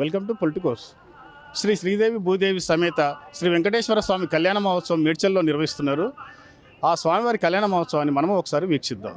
Welcome to Politicos. Shri Sridevi Bhudevi సమేత శ్రీ వెంకటేశ్వర స్వామి కళ్యాణ మహోత్సవం మేడ్చల్లో నిర్వహిస్తున్నారు. ఆ స్వామివారి కళ్యాణ మహోత్సవాన్ని మనము ఒకసారి వీక్షిద్దాం.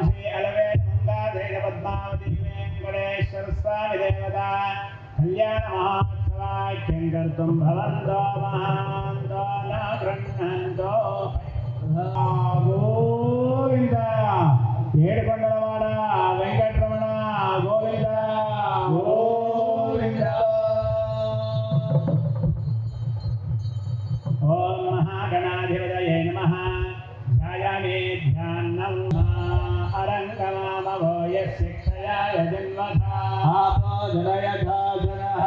శ్రీ అలవేట్ మంగాదేవ పద్మావతి వెంకటేశ్వర స్వామి దేవత కళ్యాణ మహోత్సవాఖ్యం కర్తుం భవంతో మహాంతో న గృహంతో గోవింద ఏడుకొండలవాడ వెంకటరమణ గోవింద గోవింద. ఓం మహాగణాధిపతయే నమః. ధ్యాయామి ధ్యానం అరంగమామభో యశిక్షయాయ జన్మథా ఆపోజనయథాజనః.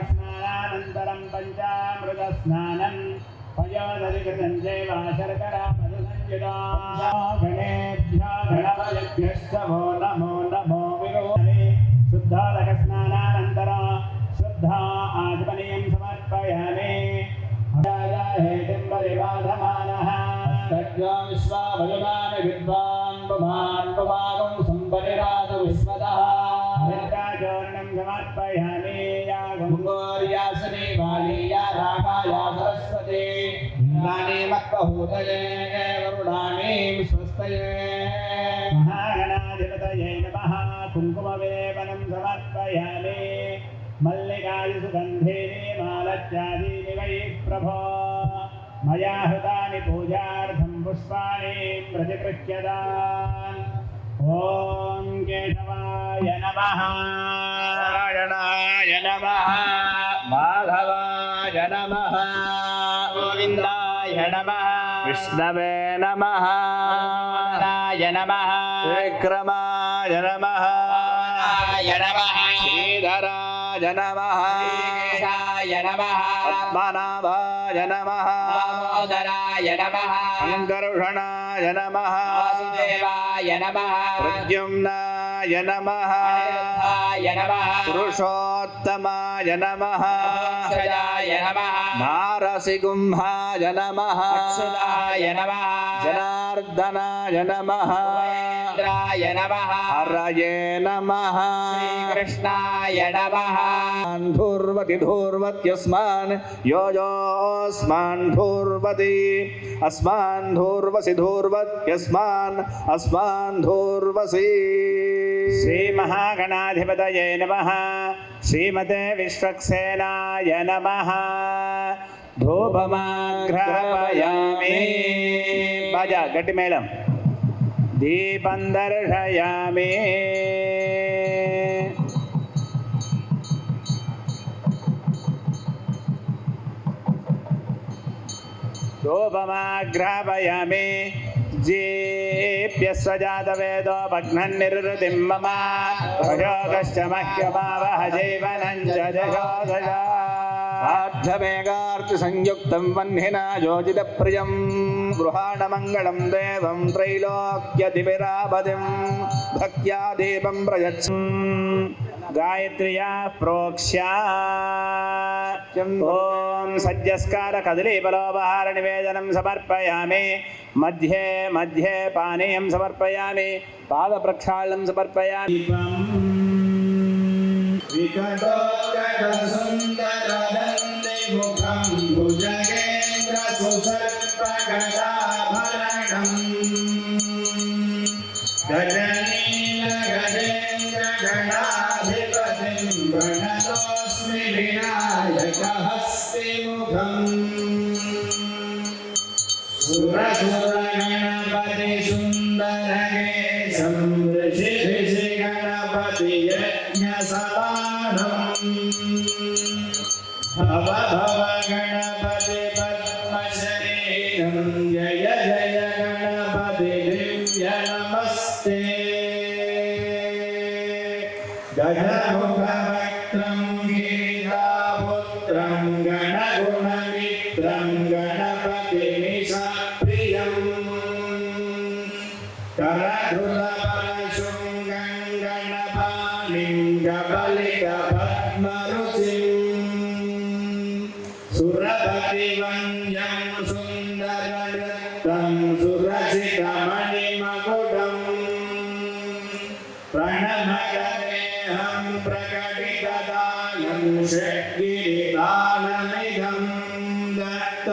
స్నానానంతరం పంచామృత స్నానం పయోదరిగతం చైవ శర్కరా మధుసంయుతం. గణేభ్యో గణపతిభ్యశ్చమో నమో నమో విరోధి. శుద్ధోదక స్నానానంతరం శుద్ధ ఆచమనీయం సమర్పయామి. విశ్వాభయుమాని విద్వాన్ పుమాన్ పుమాగం సంపరిరాజ విశ్వతః హరిద్రాచూర్ణం సమర్పయామి. యాగంగోర్యాసనే వాలీయా రాగాయా సరస్వతే ఇంద్రాణి మక్వహూతయే వరుణాని స్వస్తయే. మహాగణాధిపతయే నమః. కుంకుమవేవనం సమర్పయామి. మల్లికాది సుగంధేని మాలత్యాదీని వై ప్రభో మయా హృతాని పూజార్థం పుష్పాణి ప్రతిగృహ్యతాన్. ఓం కేశవాయ నమః. నారాయణాయ నమః. మాధవాయ నమః. గోవిందాయ నమః. విష్ణవే నమః. నారాయ నమః. విక్రమాయ నమః. శ్రీధరాయ నమః. పద్మనాభాయ నమః. దామోదరాయ నమః. సంకర్షణాయ నమః. వాసుదేవాయ నమః. ప్రద్యుమ్నాయ నమః. పురుషోత్తమాయ నమః. నారసింహాయ నమః. జనార్దనాయ నమః. హరయే నమః. కృష్ణాయ నమః. ధూర్వతి ధూర్వత్యస్మాన్ యోస్మాన్ ధూర్వతి అస్మాన్ ధూర్వసి ధూర్వత్యస్మాన్ అస్మాన్ ధూర్వసి. శ్రీ మహాగణాధిపతయే నమః. శ్రీమతే విశ్వక్సేనాయ నమః. ధూపమాఘ్రాపయామి. బాజా గట్టి మేళం. दीपं दर्शयामि धूपमाघ्रापयामि जीप्यः स्वजातवेदो भग्नन्निर्वृतिं मम प्रयोगश्च मह्यमावह जीवनं च जशोदशा सार्धमेघार्तिसंयुक्तं वह्निना योजितप्रियं गृहाणमङ्गलं देवं त्रैलोक्यधिपिरापदिं भक्त्या दीपं प्रयच्छन् गायत्र्या प्रोक्ष्या ॐ सज्जस्कार कदलीफलोपहार निवेदनं समर्पयामि मध्ये मध्ये पानीयं समर्पयामि पादप्रक्षालनं समर्पयामि विकटोत्कटसुन्दरदन्तिमुखं भुजगेन्द्रसुसर्पगदाभरणम् गजनीलगजेन्द्रगणाधिपतिं प्रणतोऽस्मि विनायकहस्तिमुखम् सुरसुरगणपतिसुन्दरकेशं ऋषिभिषिगणपतियज्ञसमानम् भव भव गणपति पद्मशरीरं जय जय गणपति दिव्य नमस्ते गजमुखवक्त्रं गीतापुत्रं गणगुणमित्रं गणपतिमिषप्रियं करधुरपरशृङ्गं गणपाणिं गबलितपद्मरुचिं सुरपतिवन्द्यं सुन्दरनृत्तं सुरचितमणिमकुटं प्रणमगदेहं प्रकटितदानं षड्गिरितालमिदं दत्त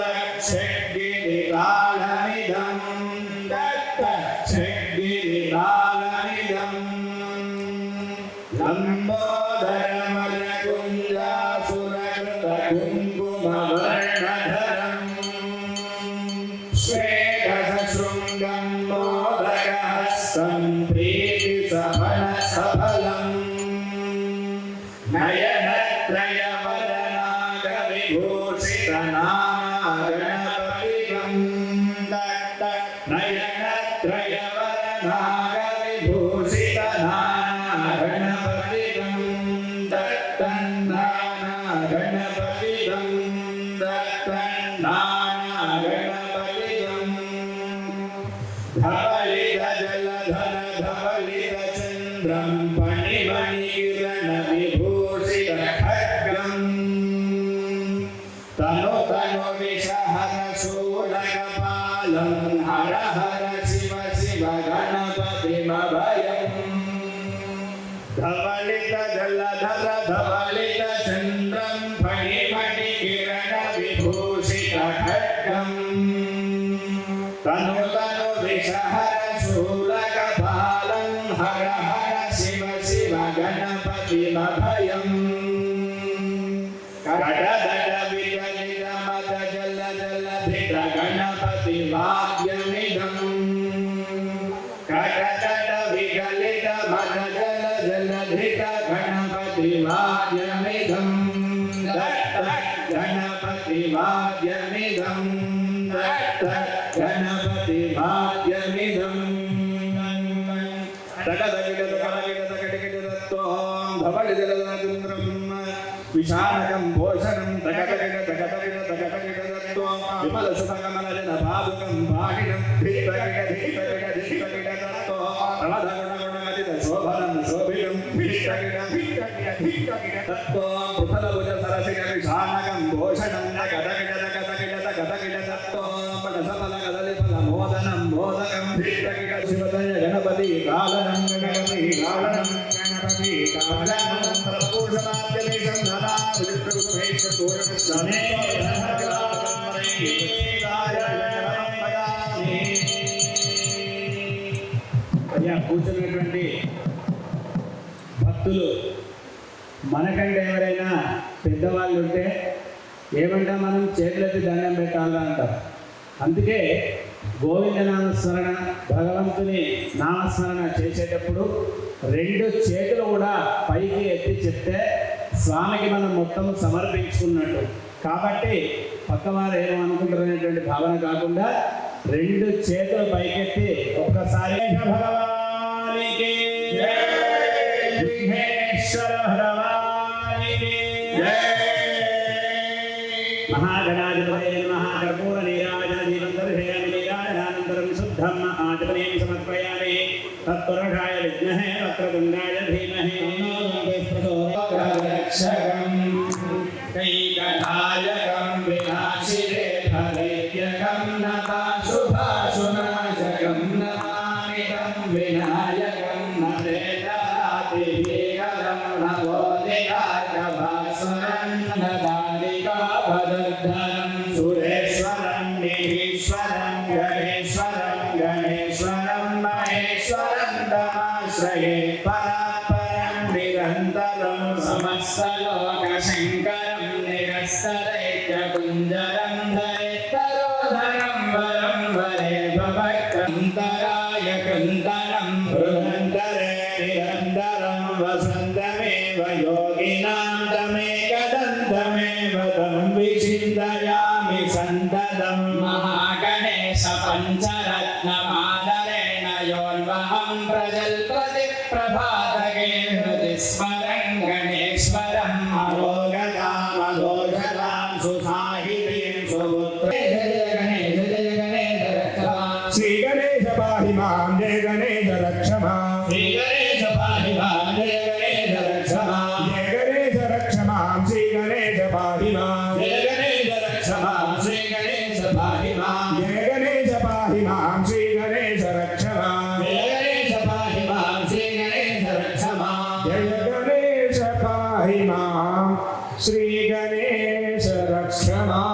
षड्गिरितालमिदं दत्त षड्गिरितालमिदं लम्बोदरमलकुञ्जासुरकृतकुङ्कुमवर्णधरं श्वेतशृङ्गं मोदकहस्तं प्रीतिसफलसफलं नयनत्रयवरनागविभूषितनागणपतिं दत्त नयनत्रयवरनागविभूषितनागणपतिं दत्तन्नागणपतिं दत्तन्नागणपतिं धवलितजलधर धवलितचन्द्रं फणिमणिकिरणविभूषितखड्गम् तनु तनु विषहरशूलकपालं हर हर शिव शिव गणपतिमभयम् धवलितजलधर धवलितचन्द्रं फणिमणिकिरणविभूषितखड्गम् तनु तनु विषहरशूलकपालं हर हर शिव शिव गणपतिमभयम् कडदडविगलितमदजलजलधितगणपतिवाद्यमिदं कडदडविगलितमदजलजलधितगणपतिवाद्यमिदं दत्त गणपतिवाद्यमिदं दत्त गणपतिवाद्यमिदं तकदगिडतकटगिडतकटिगिडतत्त्वं धवलिजलचन्द्रं विशालकं भूषणं तकटगिडतकटगिडतकटगिडतत्त्वं विमलसुभकमलजनभावुकं भागिनं धिक्तगिडधिक्तगिडधिक्तगिडतत्त्वं प्रमदगुणगुणगतितशोभनं शोभितं धिक्तगिडधिक्तगिडधिक्तगिडतत्त्वं पुफलभुजसरसिजविशालकं भूषणं तकटगिडतकटगिडतकटगिडतत्त्वं पटसफलकदलिफलमोदनं मोदकं धिक्तगिड शिवतय गणपति कालनं गणपति कालनं गणपति कालनं प्रपूषणाद्यमेकं धना विचित्रगुणेश सूर्यमिश्रमे కూర్చున్నటువంటి భక్తులు మనకంటే ఎవరైనా పెద్దవాళ్ళు ఉంటే ఏమంటా మనం చేతులెత్తి దండం పెట్టాలా అంటారు. అందుకే గోవిందనామస్మరణ భగవంతుని నామస్మరణ చేసేటప్పుడు 2 చేతులు కూడా పైకి ఎత్తి చెప్తే స్వామికి మనం మొత్తం సమర్పించుకున్నట్టు. కాబట్టి పక్కవారు ఏమో అనుకుంటారనేటువంటి భావన కాకుండా 2 చేతులు పైకెత్తి ఒక్కసారి భగవానికి జై, విఘ్నేశ్వర భగవానికి జై, మహాగణాధిపతయే నమః. కర్పూర నీరాజన దీపం దర్శయామి. నీరాజనానంతరం శుద్ధం ఆచమనీయం సమర్పయామి. తత్పురుషాయ విద్మహే వక్రతుండాయ ధీమహి రక్షకం కైకటాయకం వినాశిరేఖరేత్యకం నతాశుభాశునాశకం నమామితం వినాయకం నరేతాతివేగం నవోదయాకభాస్వరం నదానికాపదద్ధరం సురేశ్వరం నిరీశ్వరం గణేశ్వరం గణేశ్వరం మహేశ్వరం తమాశ్రయే పరాపరం నిరంతరం సమస్తలోకశంకరం నిరస్తరైత్యకుంజరం ధరేత్తరోధరం వరం వరే భవక్కంతరాయ కంతరం బృహంతరే నిరంతరం వసంతమేవ యోగినాం తమేకదంతమేవ తం విచింతయామి సంతతం. మహాగణేశ పంచరత్నమాదరేణ యోన్వహం ప్రజల్పతి ప్రభాతగే హృది స్మరం గణేశ్వరం అరోగదాం సుసాహితీం సుపుత్రే. శ్రీ గణేశ పాహి మాం జయ గణేశ రక్ష మాం. శ్రీ గణేశ పాహి మాం జయ గణేశ రక్ష మాం. జయ గణేశ రక్ష మాం శ్రీ గణేశ పాహి మాం. జయ గణేశ రక్ష మాం శ్రీ గణేశ పాహి మాం. జయ గణేశ పాహి మాం శ్రీ గణేశ రక్ష మాం. జయ గణేశ పాహి మాం శ్రీ గణేశ రక్ష మాం. జయ గణేశ పాహి మాం శ్రీ గణేశ రక్ష మాం.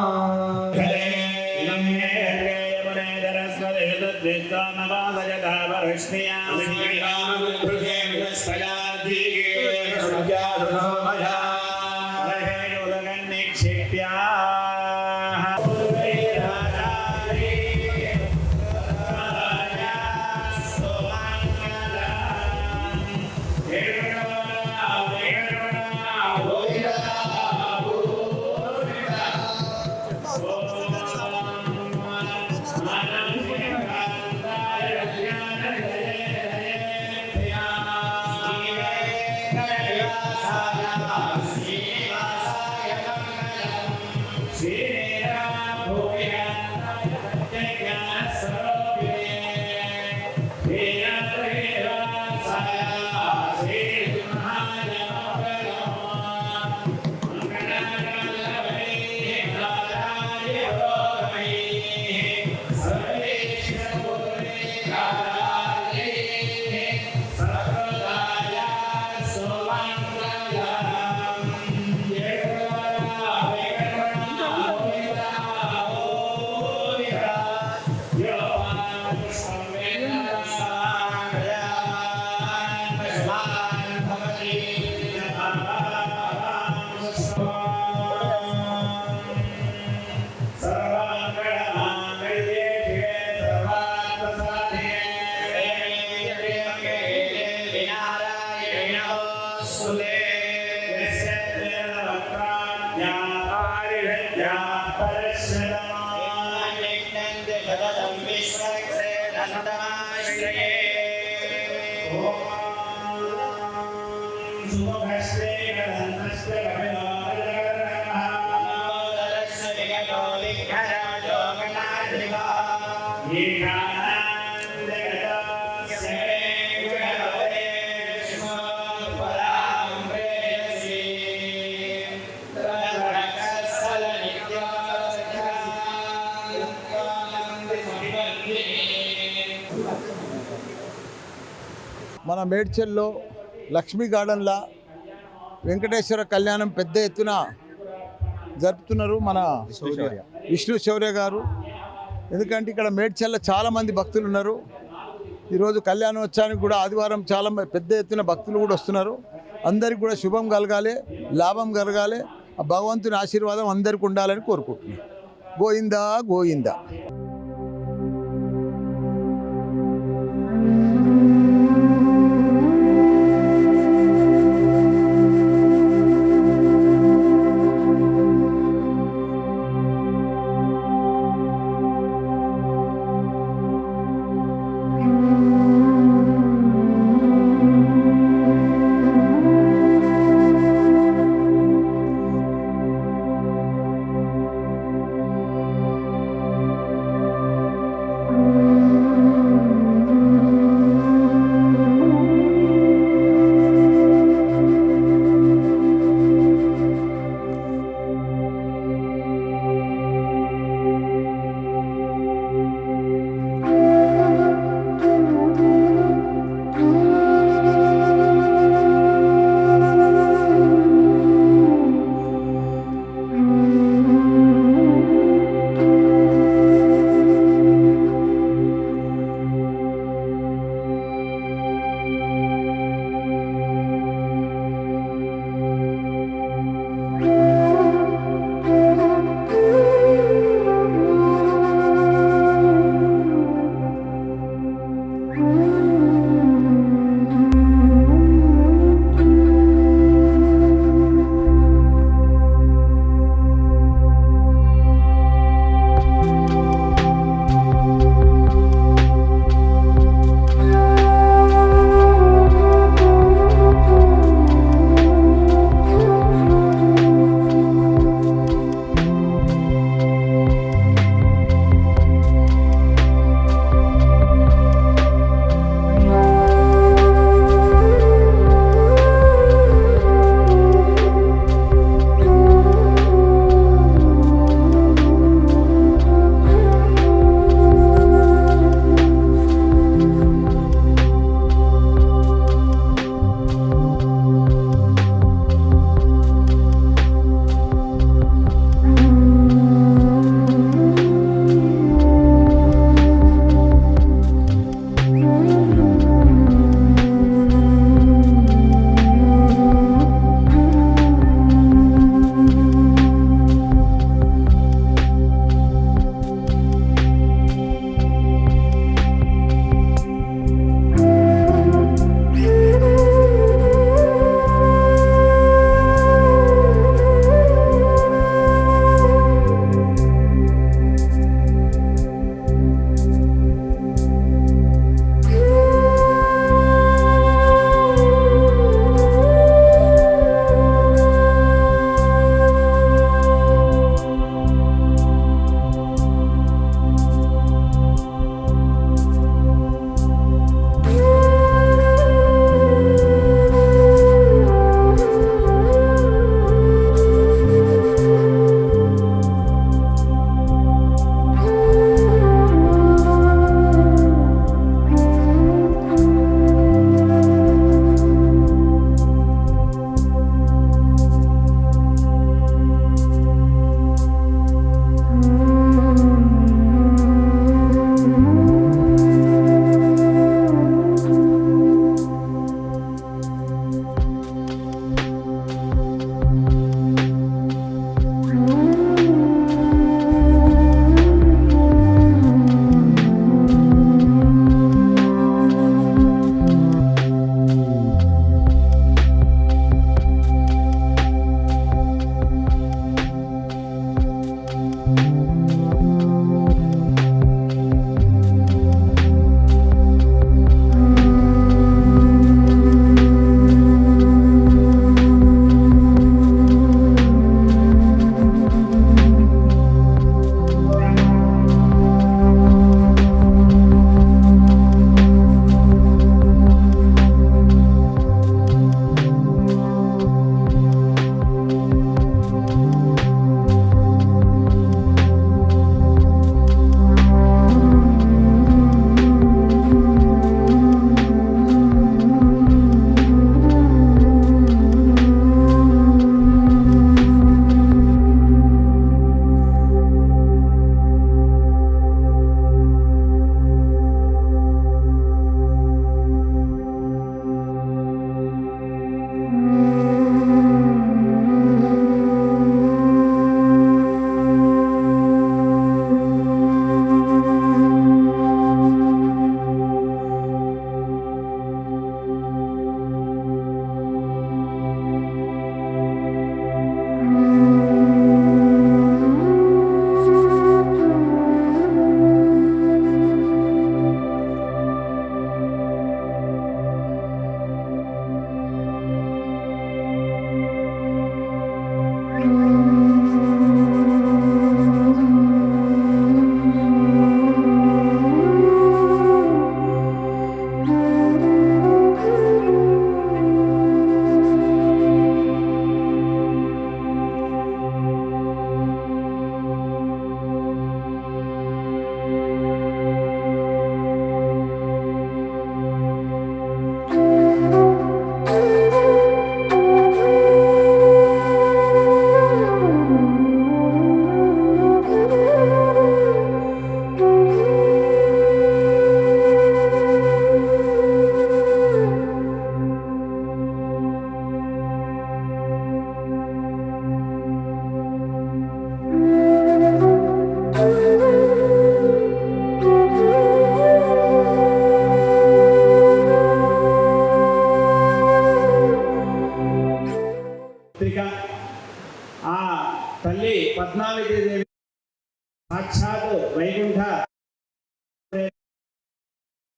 మన మేడ్చల్లో లక్ష్మీ గార్డెన్లో వెంకటేశ్వర కళ్యాణం పెద్ద ఎత్తున జరుపుతున్నారు మన విష్ణు శౌర్య గారు. ఎందుకంటే ఇక్కడ మేడ్చల్లో చాలామంది భక్తులు ఉన్నారు. ఈరోజు కళ్యాణోత్సవానికి కూడా ఆదివారం చాలా పెద్ద ఎత్తున భక్తులు కూడా వస్తున్నారు. అందరికి కూడా శుభం కలగాలి, లాభం కలగాలి, ఆ భగవంతుని ఆశీర్వాదం అందరికి ఉండాలని కోరుకుంటున్నాను. గోయిందా గోయిందా.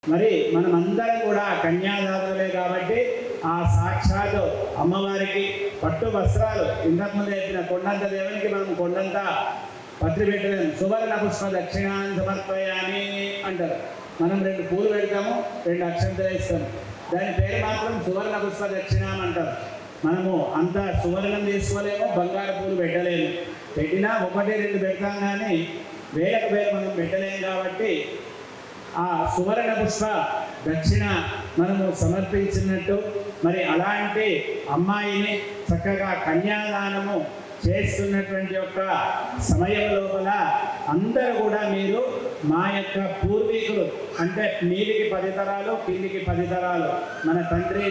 మరి మనమందరం కూడా కన్యాదాతులే కాబట్టి ఆ సాక్షాత్ అమ్మవారికి పట్టు వస్త్రాలు ఇంతకుముందు చెప్పిన కొండంత దేవునికి మనం కొండంత పత్రి పెట్టలేము. సువర్ణ పుష్ప దక్షిణాన్ని సమర్పయామి అంటారు. మనం 2 పూలు పెడతాము, 2 అక్షంతలు ఇస్తాము. దాని పేరు మాత్రం సువర్ణ పుష్ప దక్షిణం అంటారు. మనము అంత సువర్ణం తీసుకోలేము, బంగారు పూలు పెట్టలేము. పెట్టినా 1, 2 పెడతాం కానీ వేలకు వేలు మనం పెట్టలేము. కాబట్టి ఆ సువర్ణ పుష్ప దక్షిణ మనము సమర్పించినట్టు మరి అలాంటి అమ్మాయిని చక్కగా కన్యాదానము చేస్తున్నటువంటి యొక్క సమయం లోపల అందరూ కూడా మీరు మా యొక్క పూర్వీకులు అంటే మీదికి 10 తరాలు కిందికి 10 తరాలు మన తండ్రి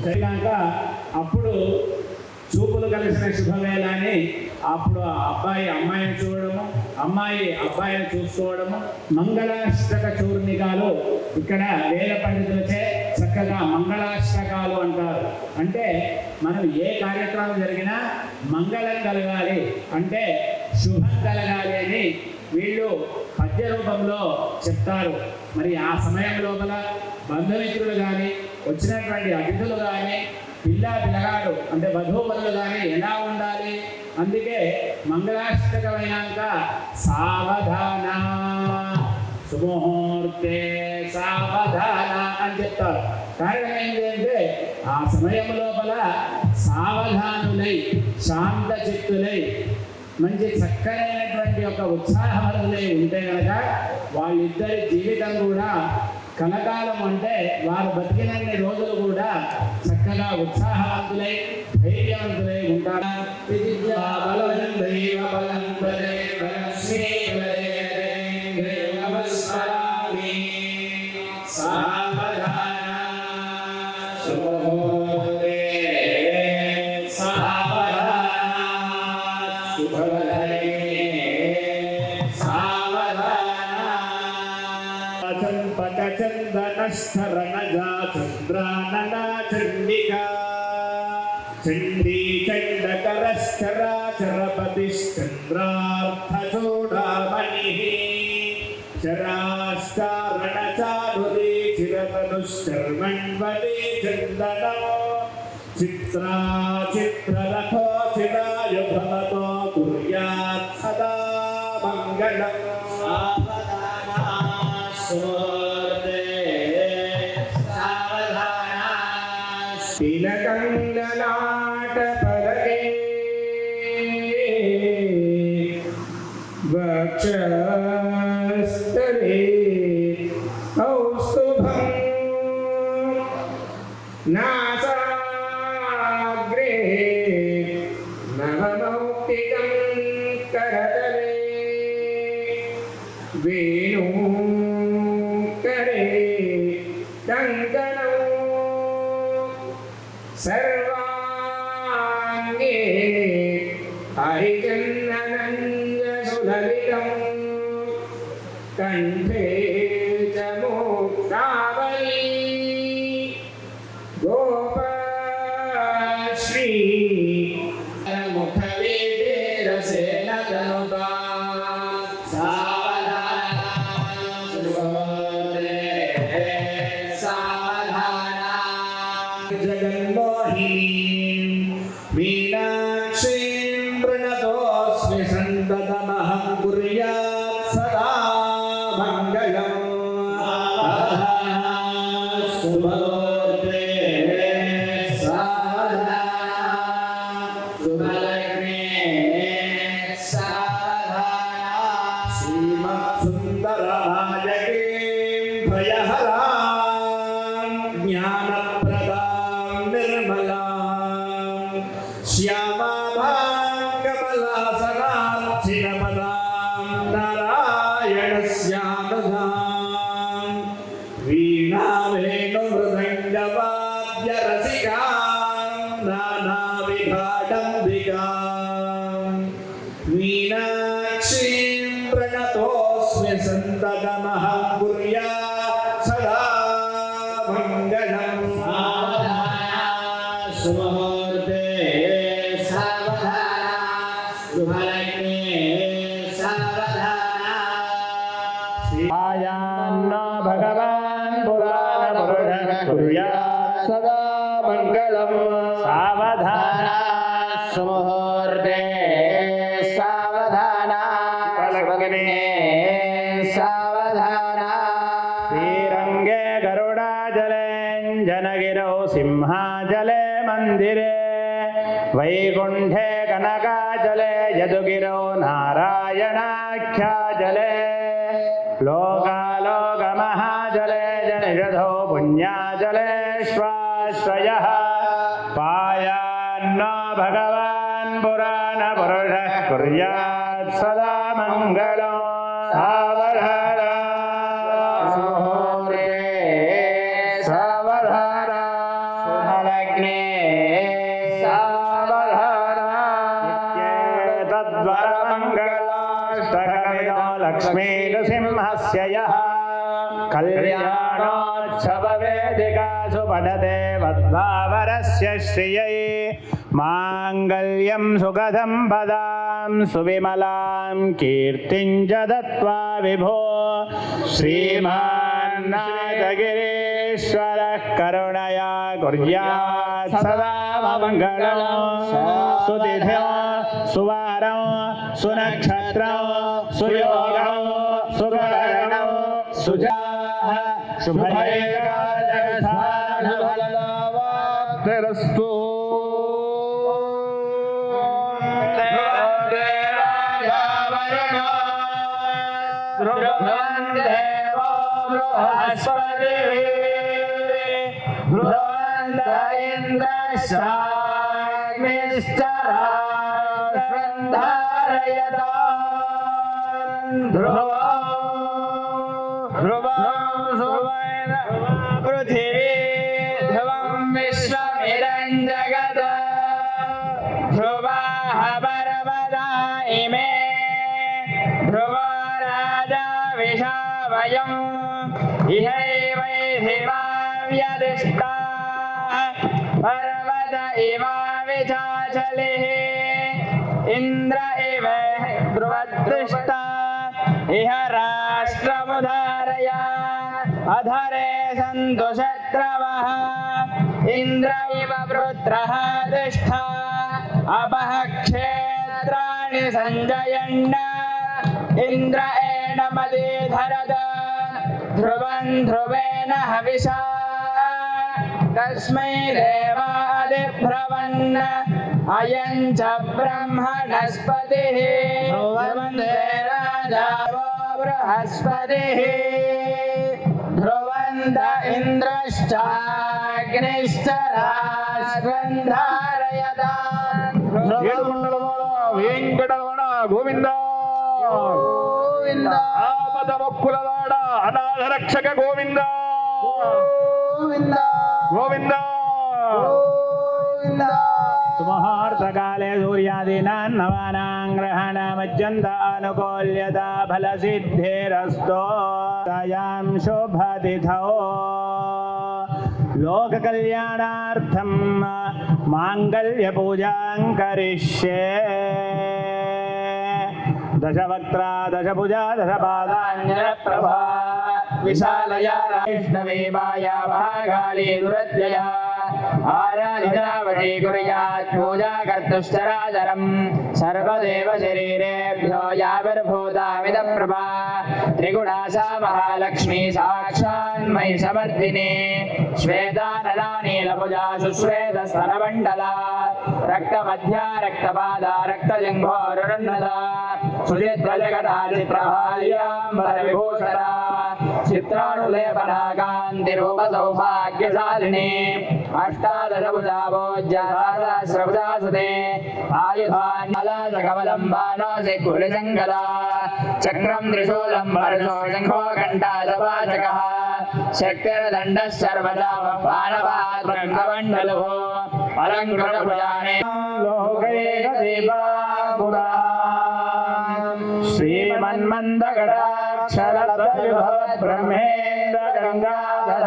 జరిగాక అప్పుడు చూపులు కలిసిన శుభవేళ అని అప్పుడు అబ్బాయి అమ్మాయిని చూడడము, అమ్మాయి అబ్బాయిని చూసుకోవడము, మంగళాష్టక చూర్ణికాలు ఇక్కడ వేద పండితులచే చక్కగా మంగళాష్టకాలు అంటారు. అంటే మనం ఏ కార్యక్రమం జరిగినా మంగళం కలగాలి అంటే శుభం కలగాలి అని వీళ్ళు పద్య రూపంలో చెప్తారు. మరి ఆ సమయం లోపల బంధుమిత్రులు కానీ వచ్చినటువంటి అతిథులు కానీ పిల్లగాడు అంటే వధూవరులు కానీ ఎలా ఉండాలి? అందుకే మంగళాష్టకమైనాక సావధాన శుభముహూర్తే సావధాన అని చెప్తారు. కారణం ఏంటి అంటే ఆ సమయం లోపల సావధానులై శాంత చిత్తులై మంచి చక్కనైనటువంటి ఒక ఉత్సాహవంతులై ఉంటే కనుక వాళ్ళిద్దరి జీవితం కూడా కలకాలం అంటే వారు బతికినన్ని రోజులు కూడా చక్కగా ఉత్సాహవంతులై ధైర్యవంతులై ఉంటారు. చందనస్థరణజా చంద్రాననా చండికా చండీ చండకరశ్చరాచరపతిశ్చంద్రార్థచూడామణి చరాశ్చారణచారురీ చిరతనుశ్చర్మణ్వలీ చందనం చిత్రా చిత్రరథో చిరాయుధమతో కుర్యాత్ సదా మంగళం. తిలకంగలాట పలకే వక్షస్థలే కౌస్తుభం నాసాగ్రే నవమౌక్తికం కరతలే వేణు కంకణం సర్వాంగే హరిచందనంజసులలితం కంఠే చ ముక్తావళీ గోపశ్రీ ముఖవేదేరసేన తనుతా జగన్మోహినీం మీనాక్షీం ప్రణతోస్మి సంతతమహం కుర్యాత్ సదా మంగళం. भयहरां ज्ञानप्रदां निर्मलां श्यामाभां कमलासनार्चिनपदां नारायणस्यामधां वीणावेणुमृदङ्गवाद्यरसिकां नानाविधाडम्बिकां मीनाक्षीं प्रणतोऽस्मि सन्ततमहं कुर्यात् सदा मङ्गलम् सुमुहूर्ते सावधाना शुभलग्ने सावधाना आयान्नो भगवान् पुराणपुरुषः कुर्यात् सदा मङ्गलम् सावधाना सुमुहूर्ते सावधाना शुभलग्ने सावधाना श्रीरङ्गे गरुडाजलेञ्जनगिरौ सिंहाचले मन्दिरे वैकुण्ठे कनकाचले यदुगिरौ नारायणाख्याचले लोकालोकमहाजले जनिषधौ पुण्याचलेष्वाश्रयः पायान्नो भगवान् पुराणपुरुषः कुर्यात् सदा मङ्गलम् सावधाना सुमुहूर्ते सावधाना शुभलग्ने सावधाना तद्वरमङ्गलाष्टकमिदो लक्ष्मीनृसिंहस्य यः कल्याणोत्सववेदिकासु पठते वद्भावरस्य श्रियै माङ्गल्यं सुखदं पदां सुविमलां कीर्तिं च दत्त्वा विभो श्रीमान्नाथगिरीश्वरः करुणया कुर्यात् सदा मङ्गलम् सुतिथ्यो सुवारौ सुनक्षत्रौ सुयोगौ सुकरणौ सुजाः शुभैकादशफलवाप्तिरस्तु पृथिवी ध्रुवं विश्वमिदं जगत् ध्रुवाः पर्वता इमे ध्रुवो राजा विशावयम् इहैवैधिवाव्यदिष्टा पर्वत इवाविचाचलिः इन्द्र इव ध्रुवदृष्टा इह राष्ट्रमुदारया अधरे सन्तु शत्रवः इन्द्र इव वृत्रः तिष्ठा अपः क्षेत्राणि सञ्जयन् इन्द्र एणमदीधरद ध्रुवं ध्रुवेण हविषा तस्मै देवादिब्रवन् अयं च ब्रह्मणस्पतिः ध्रुवन्दे राजा बृहस्पतिः ध्रुवन्त इन्द्रश्चाग्निश्च राष्ट्रं धारयताम् వెంకటరమణ గోవింద గోవింద ఆపద మొక్కులవాడ అనాథ రక్షక గోవింద గోవింద గోవింద గోవింద सुमुहूर्तकाले सूर्यादीनां नवानां ग्रहणमत्यन्तानुकूल्यता फलसिद्धिरस्तो तयां शुभतिथौ लोककल्याणार्थं माङ्गल्यपूजां करिष्ये दशवक्त्रा दशभुजा दशपादाञ्जनप्रभा विशालया वैष्णवीवाया महाकाली दुरत्यया आराधिता वशीकुर्यात् पूजा कर्तुश्चराचरम् सर्वदेव शरीरेभ्यो याविर्भूतामिदप्रभा त्रिगुणा सा महालक्ष्मी साक्षात् శ్వేతోన్మయి సమర్థిని శ్వేతానలానీలభుజా సుశ్వేతస్తనమండల రక్తమధ్య రక్తపాద రక్తజంఘోరున్నద సుచిత్రజగదాచిత్రహార్యాంబర విభూషణ చిత్రాణులేపన కాంతి రూప సౌభాగ్యశాలిని అష్టాదశభుజా భోజ్య సహస్రభుజా సుతే ఆయుధాన్యకమలం బాణోసి కులశంకర చక్రం త్రిశూలం పరశో శంఖో ఘంటాదవాచకః శక్తిర్దండ సర్వదా బాణవాద్మండలో అలంకృతభుజానే లోకైక దీపాపురా శ్రీమన్మందగడాక్షరద్వయుధ బ్రహ్మేంద్ర గంగాధర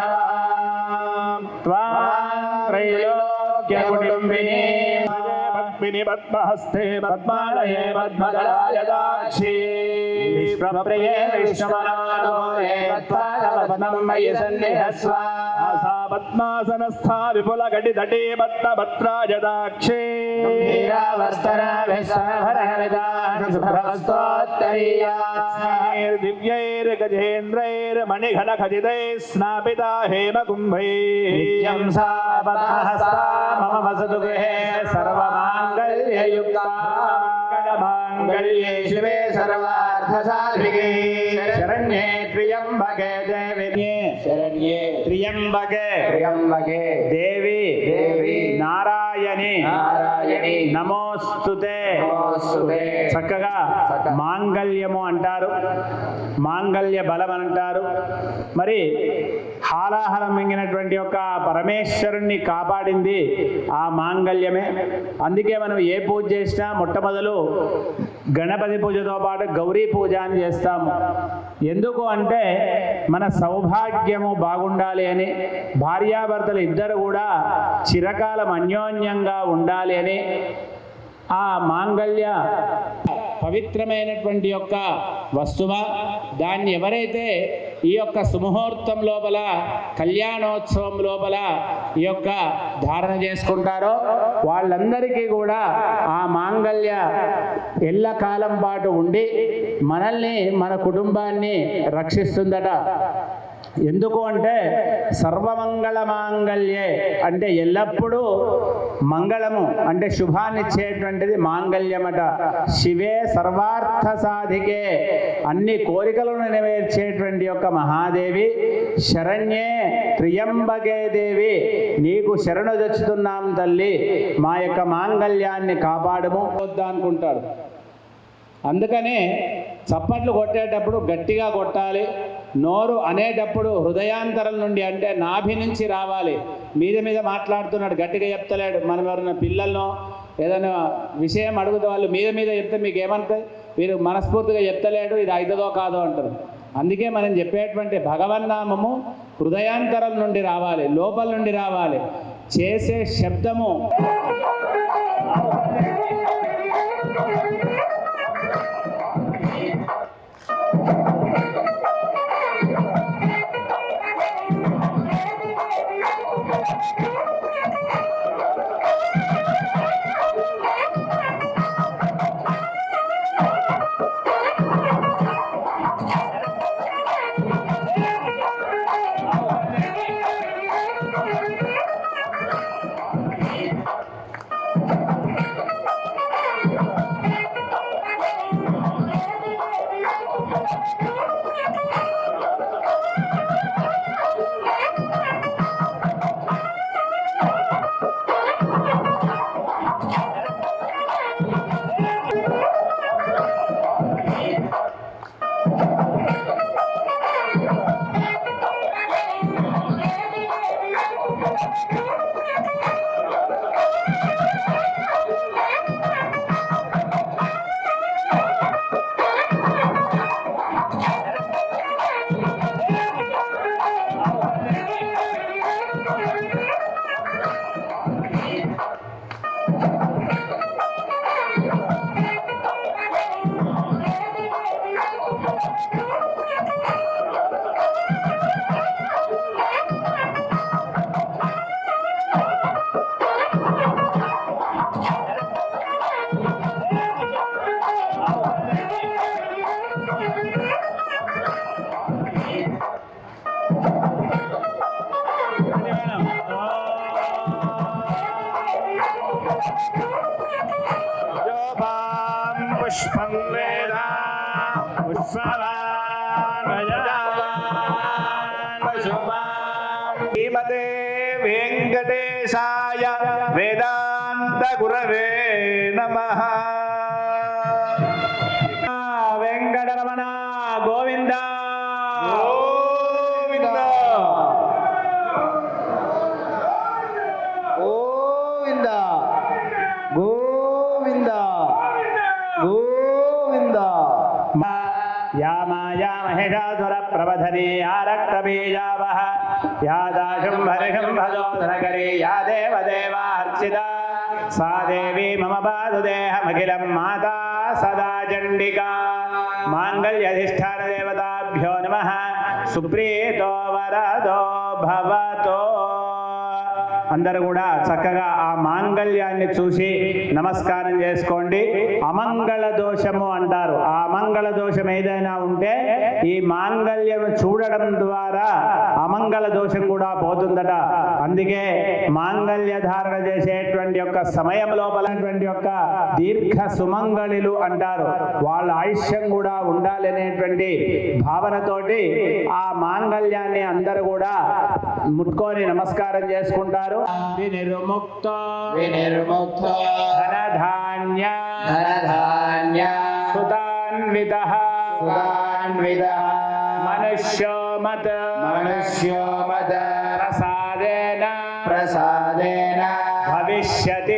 త్రైలోక్య కుటుంబిని పద్మిని పద్మహస్తే పద్మాలయే పద్మదళాయ దాక్షి విశ్వప్రియే విష్ణుమనాలోయే పద్మమయి సన్నిధస్వ ఆసా పద్మాసనస్థా విపుల గడిదటే పద్మభద్రాయ దాక్షి వీరావస్తర విశ్వభరణవిదా శుభ్రవస్తోత్తరీయా దివ్యైర్గజేంద్రైర్మణిఘన ఖచితై స్నాపితా హేమకుంభైః నిత్యం సా పదహస్తా మమ వసతు గృహే సర్వమాంగళ్యయుక్తా మంగళమాంగళ్యే శివే సర్వార్థసాధికే శరణ్యే త్ర్యంబకే దేవి శరణ్యే త్ర్యంబకే దేవి నారాయణి నమోస్తుతే చక్కగా మాంగళ్యము అంటారు, మాంగళ్య బలం అంటారు. మరి హాలాహలం మింగినటువంటి యొక్క పరమేశ్వరుణ్ణి కాపాడింది ఆ మాంగళ్యమే. అందుకే మనం ఏ పూజ చేసినా మొట్టమొదలు గణపతి పూజతో పాటు గౌరీ పూజ అని చేస్తాము. ఎందుకు అంటే మన సౌభాగ్యము బాగుండాలి అని, భార్యాభర్తలు ఇద్దరు కూడా చిరకాలం అన్యోన్యంగా ఉండాలి అని ఆ మాంగళ్య పవిత్రమైనటువంటి యొక్క వస్తువు. దాన్ని ఎవరైతే ఈ యొక్క సుముహూర్తం లోపల కళ్యాణోత్సవం లోపల ఈ యొక్క ధారణ చేసుకుంటారో వాళ్ళందరికీ కూడా ఆ మాంగళ్య ఎల్లకాలం పాటు ఉండి మనల్ని మన కుటుంబాన్ని రక్షిస్తుందట. ఎందుకు అంటే సర్వమంగళ మాంగళ్యే అంటే ఎల్లప్పుడూ మంగళము అంటే శుభాన్ని ఇచ్చేటువంటిది మాంగళ్యమట. శివే సర్వార్థ సాధికే అన్ని కోరికలను నెరవేర్చేటువంటి యొక్క మహాదేవి శరణ్యే త్ర్యంబకే దేవి నీకు శరణు తెచ్చుతున్నాం తల్లి, మా యొక్క మాంగళ్యాన్ని కాపాడము వద్దా అనుకుంటాడు. అందుకనే చప్పట్లు కొట్టేటప్పుడు గట్టిగా కొట్టాలి. నోరు అనేటప్పుడు హృదయాంతరం నుండి అంటే నాభి నుంచి రావాలి. మీద మీద మాట్లాడుతున్నాడు, గట్టిగా చెప్తలేడు. మనం ఎవరైనా పిల్లలను ఏదైనా విషయం అడుగుతే వాళ్ళు మీద మీద చెప్తే మీకు ఏమంటాయి, వీరు మనస్ఫూర్తిగా చెప్తలేడు, ఇది అవుతుందో కాదో అంటారు. అందుకే మనం చెప్పేటువంటి భగవన్నామము హృదయాంతరం నుండి రావాలి, లోపల నుండి రావాలి. చేసే శబ్దము శ్రీమతే వెంకటేశాయ వేదాంత గురవే నమః. వెంకటరమణ గోవింద గోవింద గోవింద గోవింద గోవింద. యా మాయా మహిషాసుర ప్రబధనే యా రక్తబీజావహ యా దాశం హరిషం భజోధనకరీ యా దేవదేవార్చిత సా దేవి మమ పాదుదేహమఖిలం మాతా సదా చండికా మాంగళ్యధిష్టాన దేవతాభ్యో నమః. సుప్రీతో వరదో భవతో. అందరూ కూడా చక్కగా ఆ మాంగళ్యాన్ని చూసి నమస్కారం చేసుకోండి. అమంగళ దోషము అంటారు. ఆ అమంగళ దోషం ఏదైనా ఉంటే ఈ మాంగళ్యం చూడడం ద్వారా అమంగళ దోషం కూడా పోతుందట. అందుకే మాంగళ్య ధారణ చేసేటువంటి యొక్క సమయం లోపలటువంటి యొక్క దీర్ఘ సుమంగళిలు అంటారు. వాళ్ళ ఆయుష్యం కూడా ఉండాలనేటువంటి భావనతోటి ఆ మాంగళ్యాన్ని అందరూ కూడా ముట్టుకొని నమస్కారం చేసుకుంటారు. వినిర్ముక్త వినిర్ముక్త ధనధాన్య ధనధాన్య సుతాన్విత సుతాన్విత మనుష్యోమత మనుష్యోమత ప్రసాదేన ప్రసాదేన భవిష్యతి.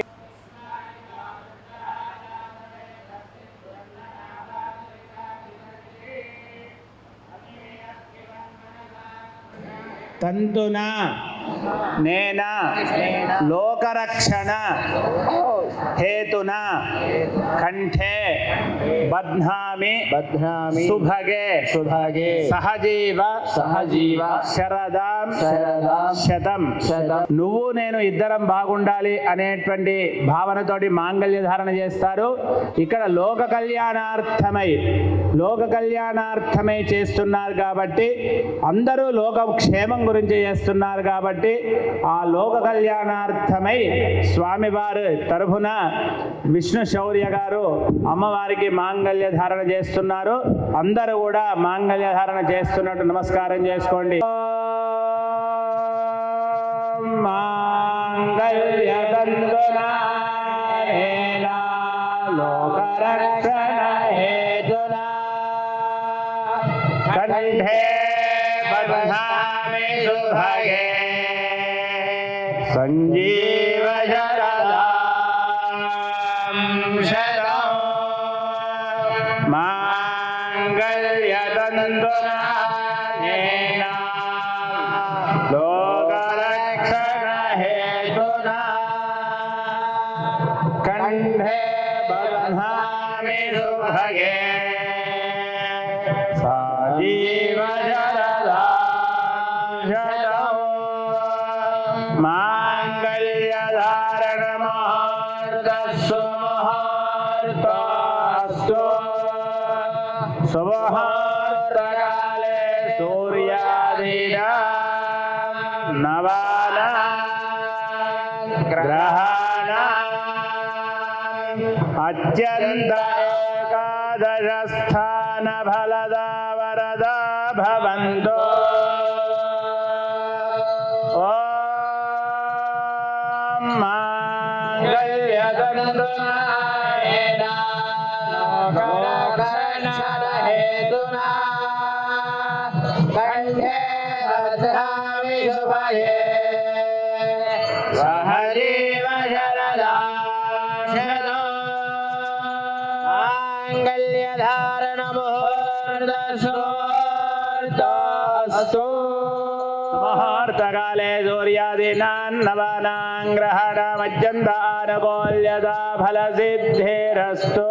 తంతున నేన లోకరక్షణ హేతున కంఠే బధ్నామి బధ్నామి సుభగే సుభగే సహజీవ సహజీవ శరదాం శరదాం శతం. శతం. నువ్వు నేను ఇద్దరం బాగుండాలి అనేటువంటి భావనతోటి మాంగళ్య ధారణ చేస్తారు. ఇక్కడ లోక కళ్యాణార్థమై చేస్తున్నారు కాబట్టి, అందరూ లోక క్షేమం గురించి చేస్తున్నారు కాబట్టి, ఆ లోక కళ్యాణార్థమై స్వామివారి తరఫున విష్ణు శౌర్య గారు అమ్మవారికి మాంగళ్య ధారణ చేస్తున్నారు. అందరూ కూడా మాంగళ్య ధారణ చేస్తున్నట్టు నమస్కారం చేసుకోండి. మాంగళ్య తంతునా నేన లోకరక్షణ హేతునా కంఠే బధ్నామి సుభగే సంజీవ శరదాం శతం. మాంగళ్య తంతునా నేన లోకరక్షణ హేతునా కంఠే బధ్నామి సుభగే సజీవ శరదాం శతం. మాంగళ్యధారణ ముహూర్తస్సు ముహూర్తస్తు. సుముహూర్తకాలే సూర్యాదీనాం నవానాం గ్రహాణాం అత్యంత ఏకాదశస్థాన ఫలదా వరదా భవంతు. ఓం మాంగళ్య తంతునా నేన లోకరక్షణ హేతునా కంఠే బధ్నామి సుభగే సహజీవ శరదాం శతం. మాంగళ్య ధారణ ముహూర్తస్తు ముహూర్తకాలే సూర్యాదీనాం గ్రహణమత్యంతానుకూల్యతా ఫలసిద్ధిరస్తు.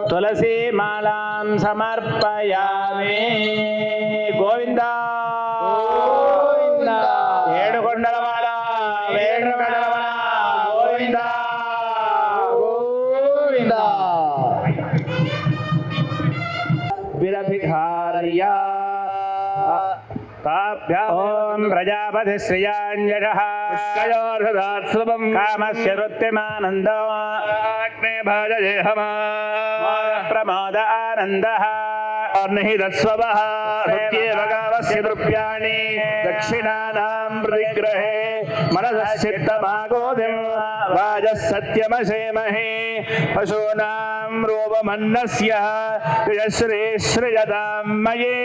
తులసీమాలాం సమర్పయామి. గోవింద గోవింద. ఏడుకొండలవాడ వేణుగణవన గోవింద గోవింద. విరభిఘార్య ఓం ప్రజాపతి శ్రియాణ్యషః పుష్కయోర్ధదాత్సవం కామస్య వృత్తిమానందో అగ్నే భాజయేహమా ప్రమోద ఆనందః नहि तत्स्वः सत्येव कामस्य द्रव्याणि दक्षिणानां प्रतिग्रहे मनसः चित्तमागोदिं वाजः सत्यमसेमहे पशूनां रूपमन्नस्य श्रेयश्रियतां मये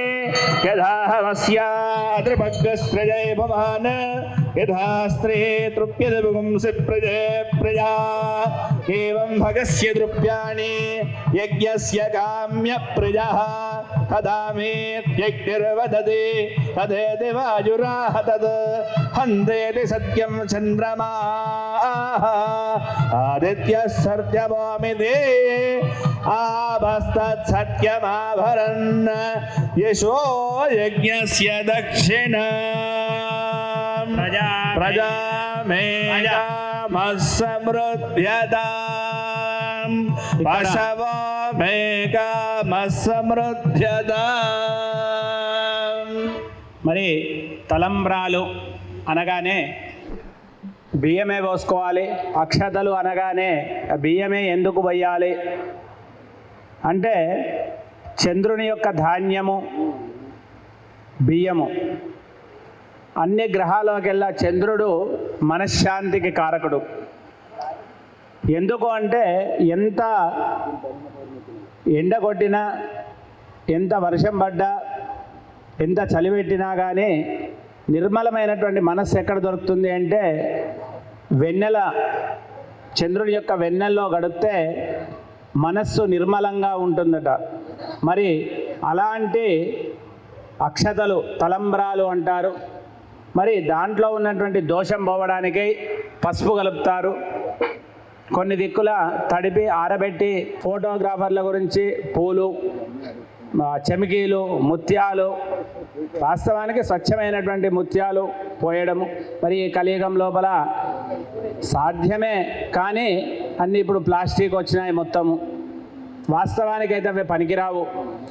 यथाहमस्यादृपग्रस्त्रजय भवान् यथा स्त्रे तृप्यते पुंसि प्रजे प्रजा एवं भगस्य द्रव्याणि यज्ञस्य काम्य प्रजः तदा मे यज्ञर्वदति तदेति वायुराह तद् हन्तेति सत्यं चन्द्रमाः आदित्यः सत्यवामिति आभस्तत्सत्यमाभरन् यशो यज्ञस्य दक्षिणा प्रजा मे कामसमृद्ध्यताम् पशवो मे कामसमृद्ध्यताम्. మరి తలంబ్రాలు అనగానే బియ్యమే పోసుకోవాలి, అక్షతలు అనగానే బియ్యమే ఎందుకు వేయాలి అంటే చంద్రుని యొక్క ధాన్యము బియ్యము అన్ని గ్రహాలకెల్లా చంద్రుడు మనశ్శాంతికి కారకుడు. ఎందుకు అంటే ఎంత ఎండ కొట్టినా ఎంత వర్షం పడ్డా ఎంత చలి పెట్టినా కానీ నిర్మలమైనటువంటి మనస్సు ఎక్కడ దొరుకుతుంది అంటే వెన్నెల, చంద్రుని యొక్క వెన్నెల్లో గడిపితే మనస్సు నిర్మలంగా ఉంటుందట. మరి అలాంటి అక్షతలు తలంబ్రాలు అంటారు. మరి దాంట్లో ఉన్నటువంటి దోషం పోవడానికి పసుపు కలుపుతారు. కొన్ని దిక్కుల తడిపి ఆరబెట్టి ఫోటోగ్రాఫర్ల గురించి పూలు, చెమికీలు, ముత్యాలు, వాస్తవానికి స్వచ్ఛమైనటువంటి ముత్యాలు పోయడము మరి ఈ కలియుగం లోపల సాధ్యమే. కానీ అన్నీ ఇప్పుడు ప్లాస్టిక్ వచ్చినాయి మొత్తము. వాస్తవానికి అయితే అవి పనికిరావు.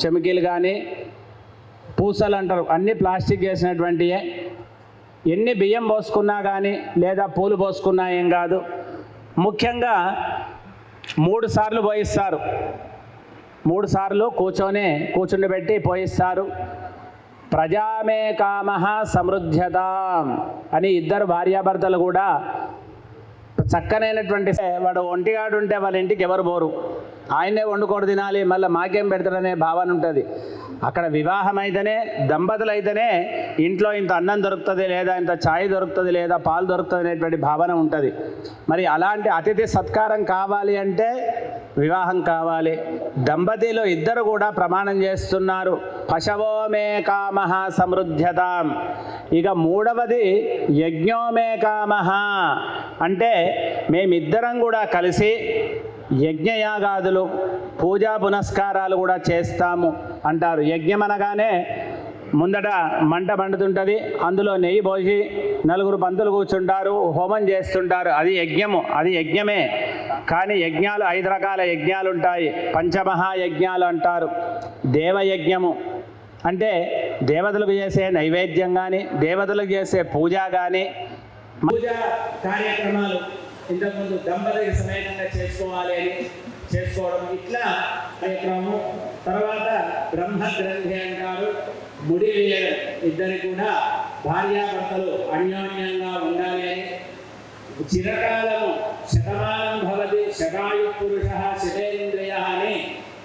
చెమికీలు కానీ పూసలు అంటారు, అన్నీ ప్లాస్టిక్ చేసినటువంటివే. ఎన్ని బియ్యం పోసుకున్నా కానీ లేదా పూలు పోసుకున్నా ఏం కాదు. ముఖ్యంగా 3 సార్లు పోయిస్తారు. 3 సార్లు కూర్చుండబెట్టి పోయిస్తారు. ప్రజామే కామః సమృద్ధ్యతాం అని ఇద్దరు భార్యాభర్తలు కూడా చక్కనైనటువంటి, వాడు ఒంటిగాడు ఉంటే వాళ్ళ ఇంటికి ఎవరు పోరు, ఆయనే వండుకోడు తినాలి, మళ్ళీ మాకేం పెడతారనే భావన ఉంటుంది. అక్కడ వివాహం అయితేనే, దంపతులు అయితేనే ఇంట్లో ఇంత అన్నం దొరుకుతుంది, లేదా ఇంత ఛాయ్ దొరుకుతుంది, లేదా పాలు దొరుకుతుంది అనేటువంటి భావన ఉంటుంది. మరి అలాంటి అతిథి సత్కారం కావాలి అంటే వివాహం కావాలి. దంపతిలో ఇద్దరు కూడా ప్రమాణం చేస్తున్నారు, పశవో మే కామః సమృద్ధ్యతాం. ఇక 3వది యజ్ఞోమే కామః అంటే మేమిద్దరం కూడా కలిసి యజ్ఞయాగాదులు, పూజా పునస్కారాలు కూడా చేస్తాము అంటారు. యజ్ఞం అనగానే ముందట మంట మండుతుంటుంది, అందులో నెయ్యి పోసి 4 పంతులు కూర్చుంటారు, హోమం చేస్తుంటారు. అది యజ్ఞము, అది యజ్ఞమే. కానీ యజ్ఞాలు 5 రకాల యజ్ఞాలు ఉంటాయి. పంచమహాయజ్ఞాలు అంటారు. దేవయజ్ఞము అంటే దేవతలకు చేసే నైవేద్యం కానీ, దేవతలకు చేసే పూజ కానీ, పూజా కార్యక్రమాలు ఇంతకుముందు దంపతుల సమేతంగా చేసుకోవాలి అని చేసుకోవడం, ఇట్లా కార్యక్రమం. తర్వాత బ్రహ్మగ్రంథి అంటారు, ముడి వేయడం. ఇద్దరు కూడా భార్యాభర్తలు అన్యోన్యంగా ఉండాలి అని. చిరకాలము శతమానం భవతి శతాయు పురుష శతేంద్రియ అని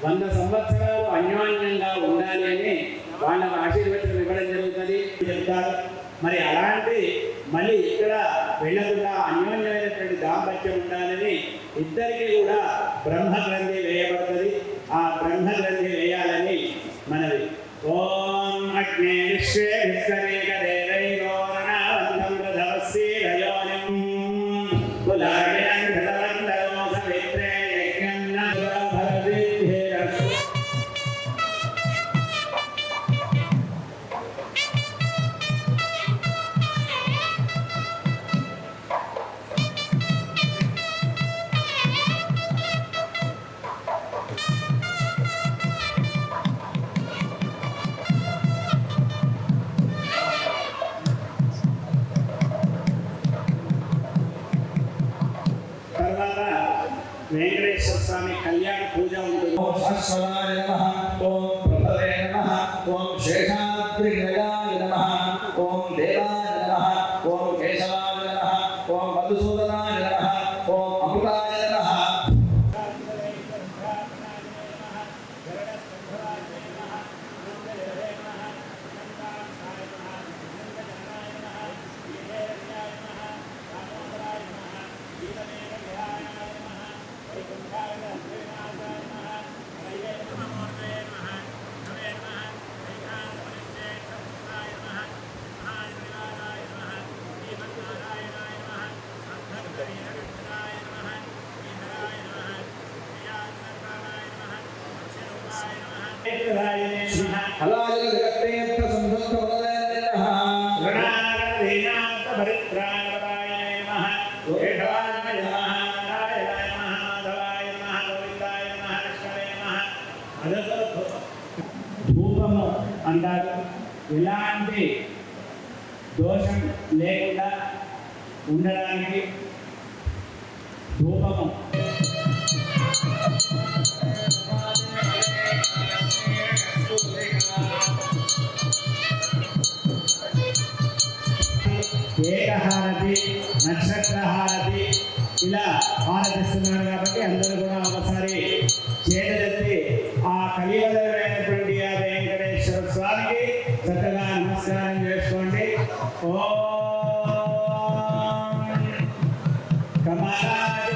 100 సంవత్సరాలు అన్యోన్యంగా ఉండాలి అని వాళ్ళకు ఆశీర్వచనం ఇవ్వడం జరుగుతుంది చెప్తారు. మరి అలాంటి మళ్ళీ ఇక్కడ వెళ్ళకుండా అన్యోన్యమైనటువంటి దాంపత్యం ఉండాలని ఇద్దరికి కూడా బ్రహ్మగ్రంథి వేయబడుతుంది. ఆ బ్రహ్మగ్రంథి వేయాలని మనవి. ఓం అగ్నే విశ్వే విశ్వనేక దేవైరో రణావంతం రథవస్సీరయోనిం కులారిణం ధృతవంతరో సవిత్రే యజ్ఞన్న భరదిధ్యేరస్. తర్వాత వెంకటేశ్వర స్వామి కళ్యాణ పూజ ఉంటుంది. ఓం శాశ్వతాయ నమః. ఓం ప్రథమే హలాజల జగత్తేత్ర సంసత్త వదనః గణాగణేనాథ పరిత్రాణపరాయ నమః వేదాయ నమః నారాయణాయ నమః మాధవాయ నమః గోవిందాయ నమః కృష్ణాయ నమః. ధూపము అంటారు. ఎలాంటి దోషం లేకుండా ఉండడానికి ధూపము ఏకహారతి, నక్షత్రహారతి ఇలా హారతిస్తున్నారు కాబట్టి అందరూ కూడా ఒకసారి చేతులెత్తి ఆ కలియుగమైనటువంటి ఆ వెంకటేశ్వర స్వామికి చక్కగా నమస్కారం చేసుకోండి. ఓం కమలాది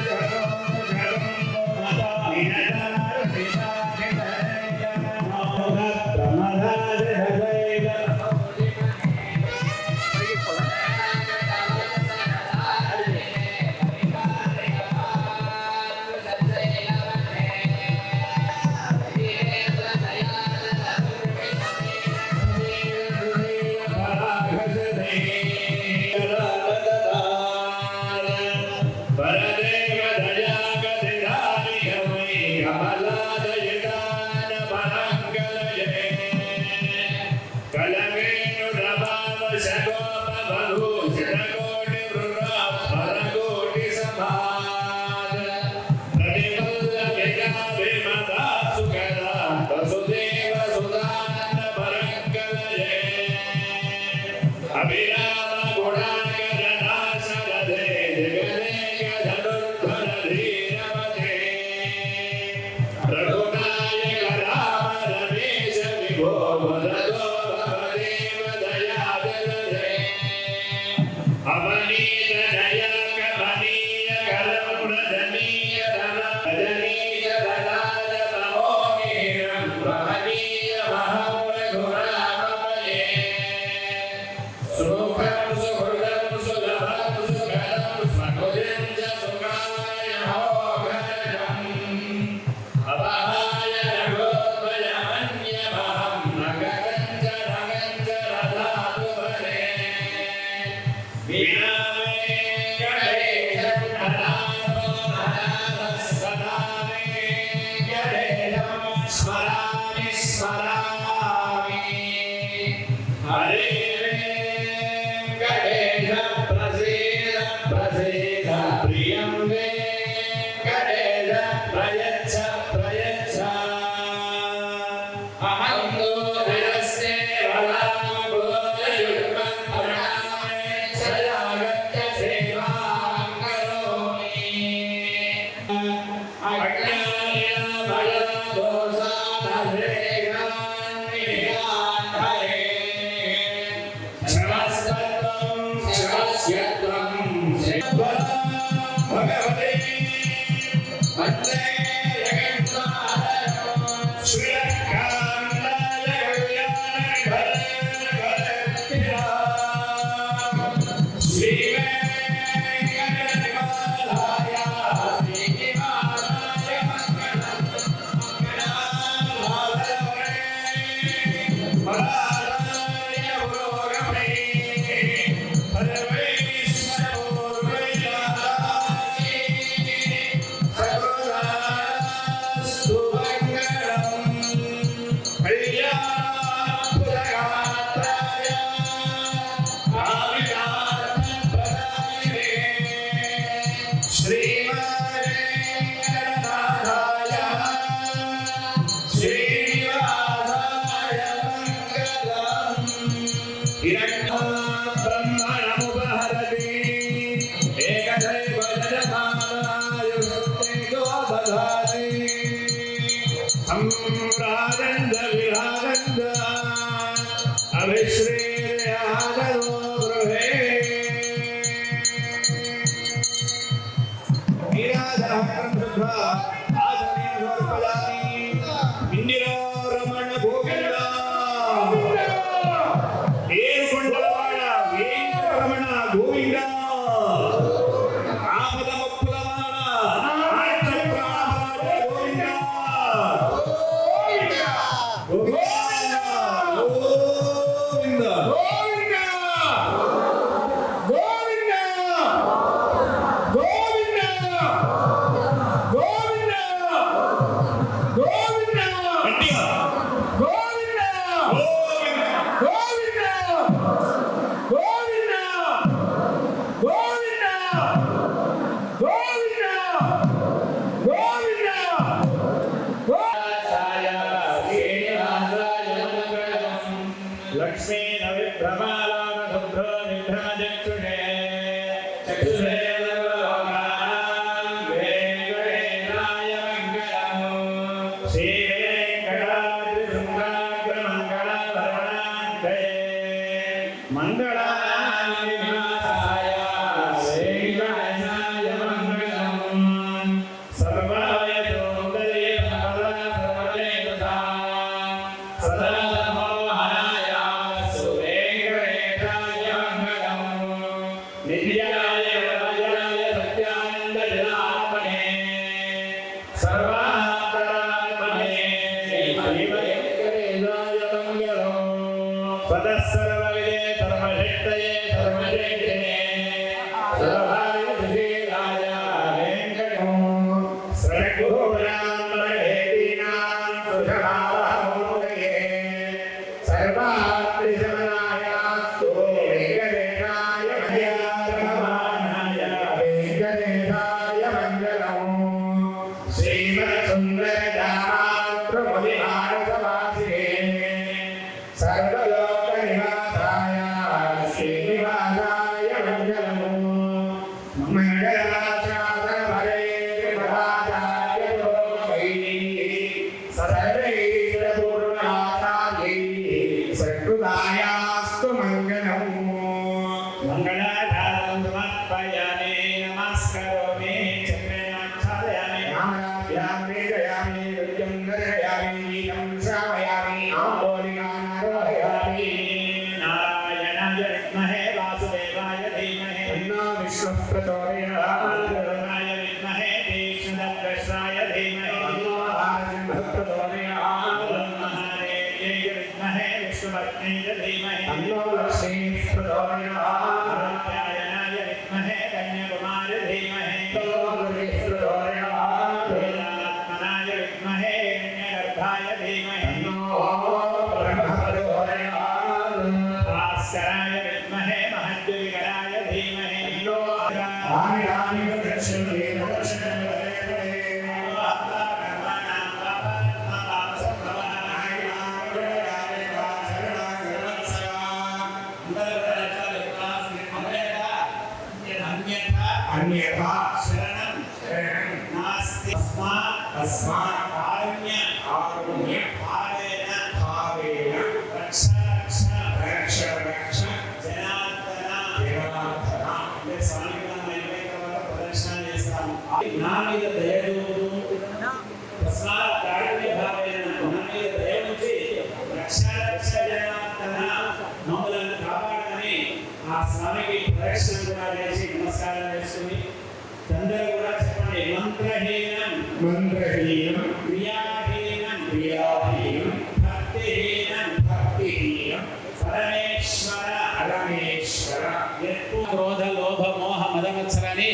క్రోధ లోభ మోహ మదమత్సరాన్ని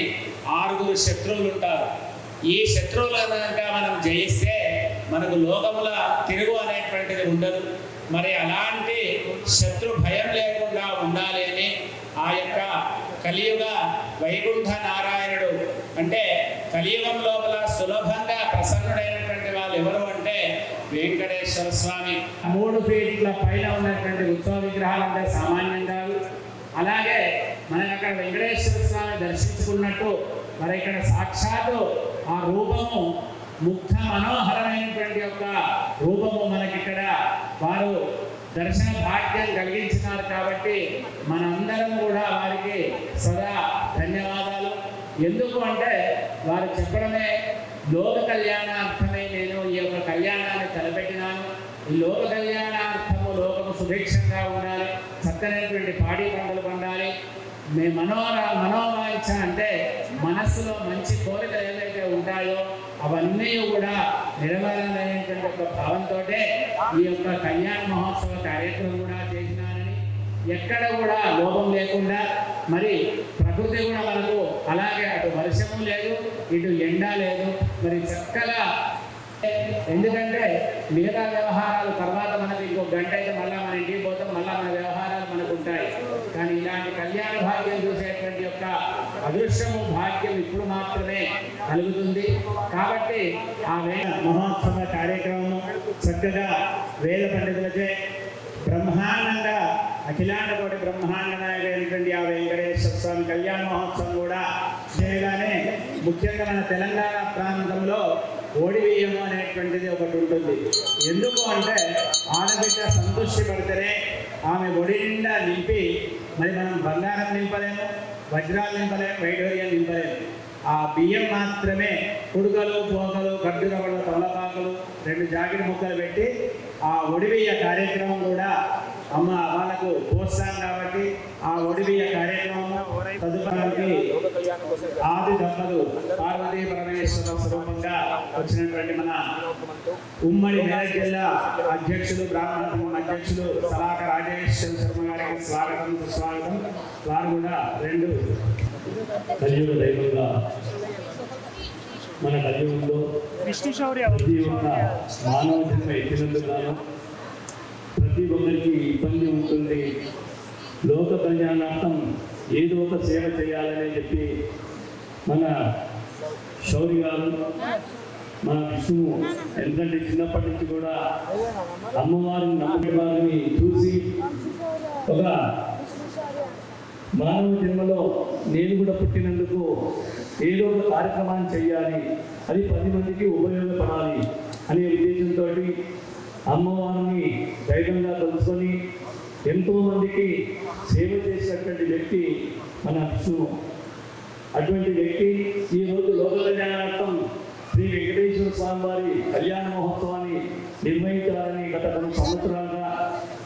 6 శత్రువులు ఉంటారు. ఈ శత్రువులను కనుక మనం జయిస్తే మనకు లోకముల తిరుగు అనేటువంటిది ఉండదు. మరి అలాంటి శత్రు భయం లేకుండా ఉండాలి అని ఆ యొక్క కలియుగ వైకుంఠ నారాయణుడు అంటే కలియుగం లోపల సులభంగా ప్రసన్నుడైనటువంటి వాళ్ళు ఎవరు అంటే వెంకటేశ్వర స్వామి. 3 ఫీట్ల పైన ఉన్నటువంటి ఉత్సవ విగ్రహాలు అంటే సామాన్యం కాదు. అలాగే మనం అక్కడ వెంకటేశ్వర స్వామి దర్శించుకున్నట్టు మరి ఇక్కడ సాక్షాత్తు ఆ రూపము ముగ్ధ మనోహరమైనటువంటి యొక్క రూపము మనకిక్కడ వారు దర్శన భాగ్యం కలిగించినారు. కాబట్టి మనందరం కూడా వారికి సదా ధన్యవాదాలు. ఎందుకు అంటే వారు చెప్పడమే లోక కళ్యాణార్థమే నేను ఈ యొక్క కళ్యాణాన్ని తలపెట్టినాను. ఈ లోక కళ్యాణార్థము లోకము సుభిక్షంగా ఉండాలి, చక్కనైనటువంటి పాడి పంటలు పండాలి. మనోవాంఛ అంటే మనస్సులో మంచి కోరికలు ఏదైతే ఉంటాయో అవన్నీ కూడా నెరవేరాలనేటువంటి ఒక భావంతో ఈ యొక్క కళ్యాణ మహోత్సవ కార్యక్రమం కూడా చేసినానని, ఎక్కడ కూడా లోపం లేకుండా మరి ప్రకృతి కూడా మనకు అలాగే అటు వర్షము లేదు ఇటు ఎండ లేదు, మరి చక్కగా. ఎందుకంటే మిగతా వ్యవహారాలు తర్వాత మనకి ఇంకో గంట అయితే మళ్ళీ మన ఇంటికి పోతాం, మళ్ళీ మన వ్యవహారాలు మనకు ఉంటాయి. కానీ ఇలాంటి కళ్యాణ భాగ్యం చూసేటువంటి యొక్క అదృష్టము భాగ్యం ఇప్పుడు మాత్రమే కలుగుతుంది. కాబట్టి ఆ వేద మహోత్సవ కార్యక్రమము చక్కగా వేద పండితులచే బ్రహ్మాండంగా అఖిలాండ కోటి బ్రహ్మాండ నాయకుడైనటువంటి ఆ వెంకటేశ్వర స్వామి కళ్యాణ మహోత్సవం కూడా చేయగానే ముఖ్యంగా మన తెలంగాణ ప్రాంతంలో ఓడి బియ్యము అనేటువంటిది ఒకటి ఉంటుంది. ఎందుకు అంటే ఆడబిడ్డ సంతృష్టి పడితేనే ఆమె ఒడి నిండా నింపి మరి మనం బంగారం నింపలేము, వజ్రాలు నింపలేము, వైఢూర్యం నింపలేము. ఆ బియ్యం మాత్రమే కుడుకలు, పోకలు, ఖర్జూరపళ్ళు, తమలపాకులు, 2 జాకెట్ ముక్కలు పెట్టి ఆ ఒడిబియ్య కార్యక్రమం కూడా అమ్మ వాళ్ళకు పోస్తాం కాబట్టి ఆ ఒడిబియ్య కార్యక్రమం తదుపరి ఆది దంపతులు పార్వతీ పరమేశ్వర స్వరూపంగా వచ్చినటువంటి మన ఉమ్మడి మెదక్ జిల్లా అధ్యక్షులు, బ్రాహ్మణ సంఘం అధ్యక్షులు సలాక రాజేశ్వర శర్మ గారికి స్వాగతం, సుస్వాగతం. వారు కూడా 2 కలియుగ దైవంగా మన కలియుగంలో ప్రతి ఒక్క మానవ జన్మ ఎత్తినందుకు గాను ప్రతి ఒక్కరికి ఇబ్బంది ఉంటుంది. లోక కళ్యాణార్థం ఏదో ఒక సేవ చేయాలని చెప్పి మన శౌరి గారు, మన విష్ణువు, ఎందుకంటే చిన్నప్పటి నుంచి కూడా అమ్మవారిని నమ్మకం వారిని చూసి ఒక మానవ జన్మలో నేను కూడా పుట్టినందుకు ఏదో ఒక కార్యక్రమాన్ని చేయాలి, అది 10 మందికి ఉపయోగపడాలి అనే ఉద్దేశంతో అమ్మవారిని ధైర్యంగా తెలుసుకొని ఎంతోమందికి సేవ చేసేటువంటి వ్యక్తి మన విష్ణువు. అటువంటి వ్యక్తి ఈరోజు లోక కళ్యాణార్థం శ్రీ వెంకటేశ్వర స్వామి వారి కళ్యాణ మహోత్సవాన్ని నిర్వహించాలని గత 2 సంవత్సరాలుగా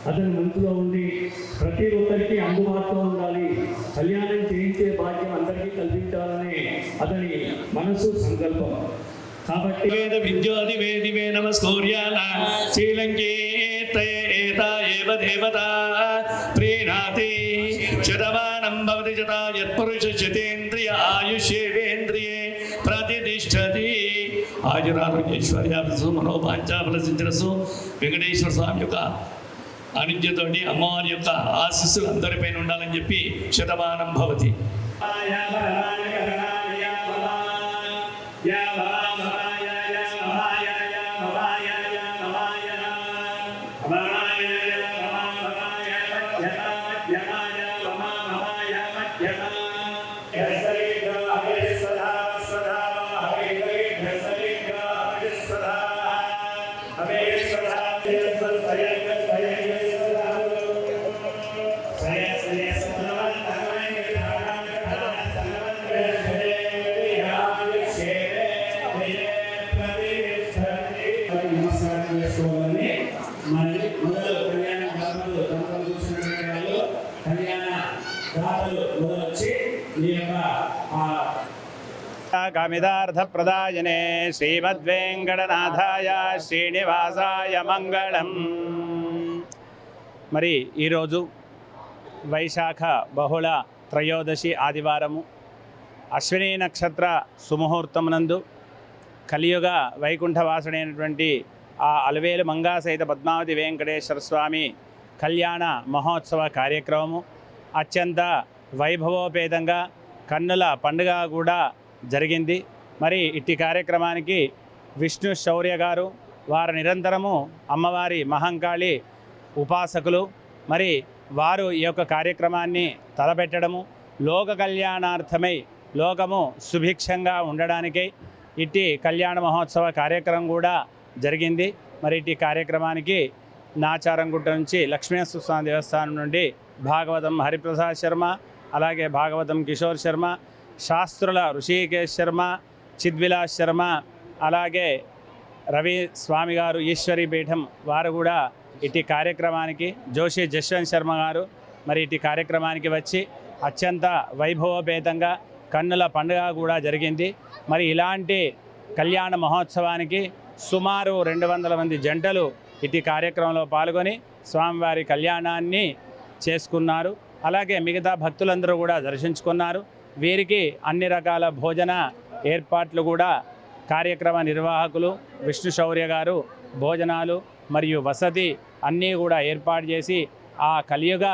అతని మనసులో ఉండి ప్రతి ఒక్కరికి అందుబాటులో ఉండాలి, కళ్యాణం చేయించే భాగ్యం అందరికీ కల్పించాలని అతని మనసు సంకల్పం. కాబట్టి వేద విద్యోది వేదిమే నమస్కూర్యాన శ్రీలంకేత ఏవ దేవత ప్రీణాతి శతమానం భవతి శత యత్పురుష శతేంద్రియ ఆయుష్యేవేంద్రియే ప్రతిష్టతి. ఆయురారోగ్యేశ్వర్యాసు మనోవాంఛాఫలసిద్ధిరసు వెంకటేశ్వర స్వామి యొక్క అనుజ్ఞతోటి అమ్మవారి యొక్క ఆశీస్సులు అందరిపైన ఉండాలని చెప్పి శతమానం భవతి. కామిదార్థప్రదాయనే శ్రీమద్వేంకటనాథాయ శ్రీనివాసాయ మంగళం. మరి ఈరోజు వైశాఖ బహుళ త్రయోదశి ఆదివారము, అశ్విని నక్షత్ర సుముహూర్తమునందు కలియుగ వైకుంఠవాసుడైనటువంటి ఆ అలవేలు మంగా సహిత పద్మావతి వెంకటేశ్వర స్వామి కళ్యాణ మహోత్సవ కార్యక్రమము అత్యంత వైభవోపేతంగా కన్నుల పండుగ కూడా జరిగింది. మరి ఇట్టి కార్యక్రమానికి విష్ణు శౌర్య గారు, వారు నిరంతరము అమ్మవారి మహంకాళి ఉపాసకులు. మరి వారు ఈ యొక్క కార్యక్రమాన్ని తలపెట్టడము లోక కళ్యాణార్థమై లోకము సుభిక్షంగా ఉండడానికై ఇట్టి కళ్యాణ మహోత్సవ కార్యక్రమం కూడా జరిగింది. మరి ఇట్టి కార్యక్రమానికి నాచారంగుట్ట నుంచి లక్ష్మీనరసింహస్వామి దేవస్థానం నుండి భాగవతం హరిప్రసాద్ శర్మ, అలాగే భాగవతం కిషోర్ శర్మ, శాస్త్రుల ఋషికేశ్ శర్మ, చిద్విలాస్ శర్మ, అలాగే రవి స్వామి గారు ఈశ్వరీ పీఠం వారు కూడా ఇటు కార్యక్రమానికి, జోషి జశ్వంత్ శర్మ గారు మరి ఇటు కార్యక్రమానికి వచ్చి అత్యంత వైభవోపేతంగా కన్నుల పండుగ కూడా జరిగింది. మరి ఇలాంటి కళ్యాణ మహోత్సవానికి సుమారు 200 మంది జంటలు ఇటు కార్యక్రమంలో పాల్గొని స్వామివారి కళ్యాణాన్ని చేసుకున్నారు. అలాగే మిగతా భక్తులందరూ కూడా దర్శించుకున్నారు. వీరికి అన్ని రకాల భోజన ఏర్పాట్లు కూడా కార్యక్రమ నిర్వాహకులు విష్ణు శౌర్య గారు భోజనాలు మరియు వసతి అన్నీ కూడా ఏర్పాటు చేసి ఆ కలియుగ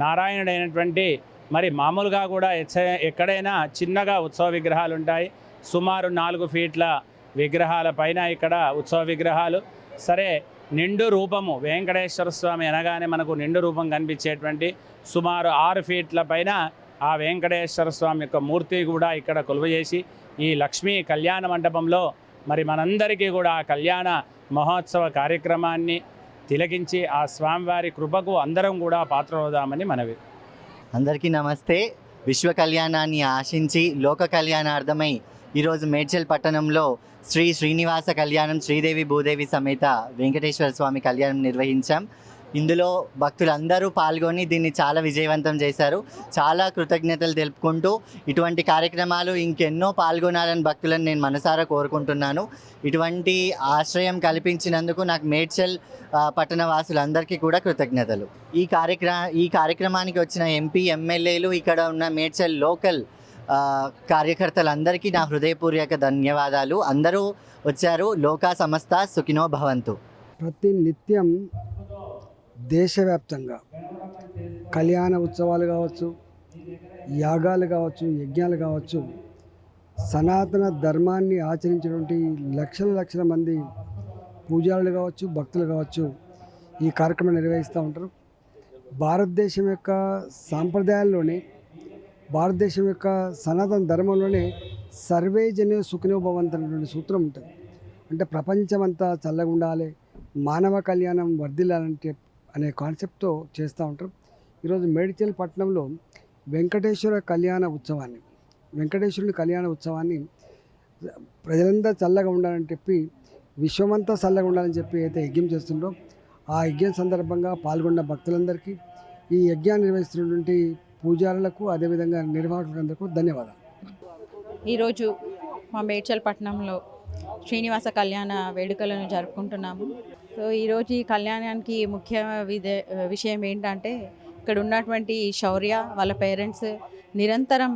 నారాయణుడైనటువంటి మరి మామూలుగా కూడా ఎక్కడైనా చిన్నగా ఉత్సవ విగ్రహాలు ఉంటాయి. సుమారు 4 ఫీట్ల విగ్రహాల పైన ఇక్కడ ఉత్సవ విగ్రహాలు. సరే, నిండు రూపము వెంకటేశ్వర స్వామి అనగానే మనకు నిండు రూపం కనిపించేటువంటి సుమారు 6 ఫీట్ల పైన ఆ వెంకటేశ్వర స్వామి యొక్క మూర్తి కూడా ఇక్కడ కొలువజేసి ఈ లక్ష్మీ కళ్యాణ మండపంలో మరి మనందరికీ కూడా ఆ కళ్యాణ మహోత్సవ కార్యక్రమాన్ని తిలకించి ఆ స్వామివారి కృపకు అందరం కూడా పాత్రలవుదామని మనవి. అందరికీ నమస్తే. విశ్వ కళ్యాణాన్ని ఆశించి లోక కళ్యాణార్థమై ఈరోజు మేడ్చల్ పట్టణంలో శ్రీ శ్రీనివాస కళ్యాణం శ్రీదేవి భూదేవి సమేత వెంకటేశ్వర స్వామి కళ్యాణం నిర్వహించాం. ఇందులో భక్తులందరూ పాల్గొని దీన్ని చాలా విజయవంతం చేశారు. చాలా కృతజ్ఞతలు తెలుపుకుంటూ ఇటువంటి కార్యక్రమాలు ఇంకెన్నో పాల్గొనాలని భక్తులను నేను మనసారా కోరుకుంటున్నాను. ఇటువంటి ఆశ్రయం కల్పించినందుకు నాకు మేడ్చల్ పట్టణ వాసులందరికీ కూడా కృతజ్ఞతలు. ఈ కార్యక్రమానికి వచ్చిన ఎంపీ ఎమ్మెల్యేలు, ఇక్కడ ఉన్న మేడ్చల్ లోకల్ కార్యకర్తలందరికీ నా హృదయపూర్వక ధన్యవాదాలు. అందరూ వచ్చారు. లోకా సమస్త సుఖినో భవంతు. ప్రతి నిత్యం దేశవ్యాప్తంగా కళ్యాణ ఉత్సవాలు కావచ్చు, యాగాలు కావచ్చు, యజ్ఞాలు కావచ్చు, సనాతన ధర్మాన్ని ఆచరించినటువంటి లక్షల మంది పూజారులు కావచ్చు, భక్తులు కావచ్చు ఈ కార్యక్రమం నిర్వహిస్తూ ఉంటారు. భారతదేశం యొక్క సాంప్రదాయాల్లోనే, భారతదేశం యొక్క సనాతన ధర్మంలోనే సర్వే జనే సుఖినో భవంతు అనేటువంటి సూత్రం ఉంటుంది. అంటే ప్రపంచమంతా చల్లగా ఉండాలి, మానవ కళ్యాణం వర్ధిల్లాలంటే అనే కాన్సెప్ట్తో చేస్తూ ఉంటారు. ఈరోజు మేడ్చల్ పట్టణంలో వెంకటేశ్వరుని కళ్యాణ ఉత్సవాన్ని ప్రజలంతా చల్లగా ఉండాలని చెప్పి, విశ్వమంతా చల్లగా ఉండాలని చెప్పి అయితే యజ్ఞం చేస్తుండో ఆ యజ్ఞం సందర్భంగా పాల్గొన్న భక్తులందరికీ, ఈ యజ్ఞాన్ని నిర్వహిస్తున్నటువంటి పూజారులకు, అదేవిధంగా నిర్వాహకులందరికీ ధన్యవాదాలు. ఈరోజు మా మేడ్చల్ పట్టణంలో శ్రీనివాస కళ్యాణ వేడుకలను జరుపుకుంటున్నాము. సో ఈరోజు ఈ కళ్యాణానికి ముఖ్య విషయం ఏంటంటే, ఇక్కడ ఉన్నటువంటి శౌర్య వాళ్ళ పేరెంట్స్ నిరంతరం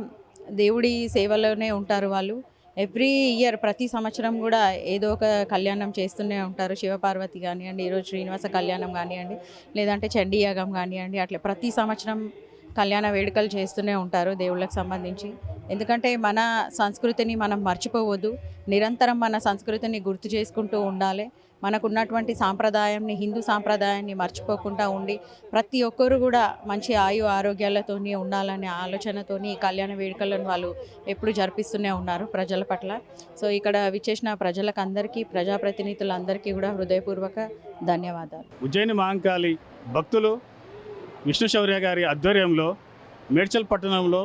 దేవుడి సేవలోనే ఉంటారు. వాళ్ళు ఎవ్రీ ఇయర్ ప్రతి సంవత్సరం కూడా ఏదో ఒక కళ్యాణం చేస్తూనే ఉంటారు. శివపార్వతి కానివ్వండి, ఈరోజు శ్రీనివాస కళ్యాణం కానివ్వండి, లేదంటే చండీయాగం కానివ్వండి, అట్లా ప్రతి సంవత్సరం కళ్యాణ వేడుకలు చేస్తూనే ఉంటారు దేవుళ్ళకి సంబంధించి. ఎందుకంటే మన సంస్కృతిని మనం మర్చిపోవద్దు, నిరంతరం మన సంస్కృతిని గుర్తు చేసుకుంటూ ఉండాలి. మనకున్నటువంటి సాంప్రదాయాన్ని, హిందూ సాంప్రదాయాన్ని మర్చిపోకుండా ఉండి ప్రతి ఒక్కరు కూడా మంచి ఆరోగ్యాలతో ఉండాలనే ఆలోచనతోని ఈ కళ్యాణ వేడుకలను వాళ్ళు ఎప్పుడు జరిపిస్తూనే ఉన్నారు ప్రజల పట్ల. సో ఇక్కడ విచ్చేసిన ప్రజలకు అందరికీ, ప్రజాప్రతినిధులందరికీ కూడా హృదయపూర్వక ధన్యవాదాలు. ఉజ్జయిని మహంకాళి భక్తులు విష్ణు శౌర్య గారి ఆధ్వర్యంలో మేడ్చల్ పట్టణంలో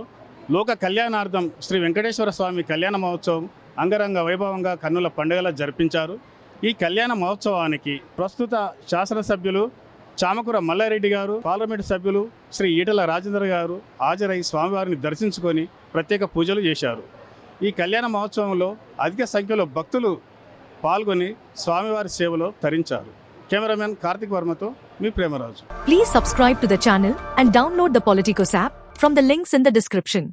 లోక కళ్యాణార్థం శ్రీ వెంకటేశ్వర స్వామి కళ్యాణ మహోత్సవం అంగరంగ వైభవంగా కన్నుల పండుగలా జరిపించారు. ఈ కళ్యాణ మహోత్సవానికి ప్రస్తుత శాసనసభ్యులు చామకూర మల్లారెడ్డి గారు, పార్లమెంటు సభ్యులు శ్రీ ఈటల రాజేంద్ర గారు హాజరై స్వామివారిని దర్శించుకొని ప్రత్యేక పూజలు చేశారు. ఈ కళ్యాణ మహోత్సవంలో అధిక సంఖ్యలో భక్తులు పాల్గొని స్వామివారి సేవలో తరించారు. కెమెరామెన్ కార్తిక్ వర్మతో మీ Premaraju. Please subscribe to the channel and download the Politicos app from the links in the description.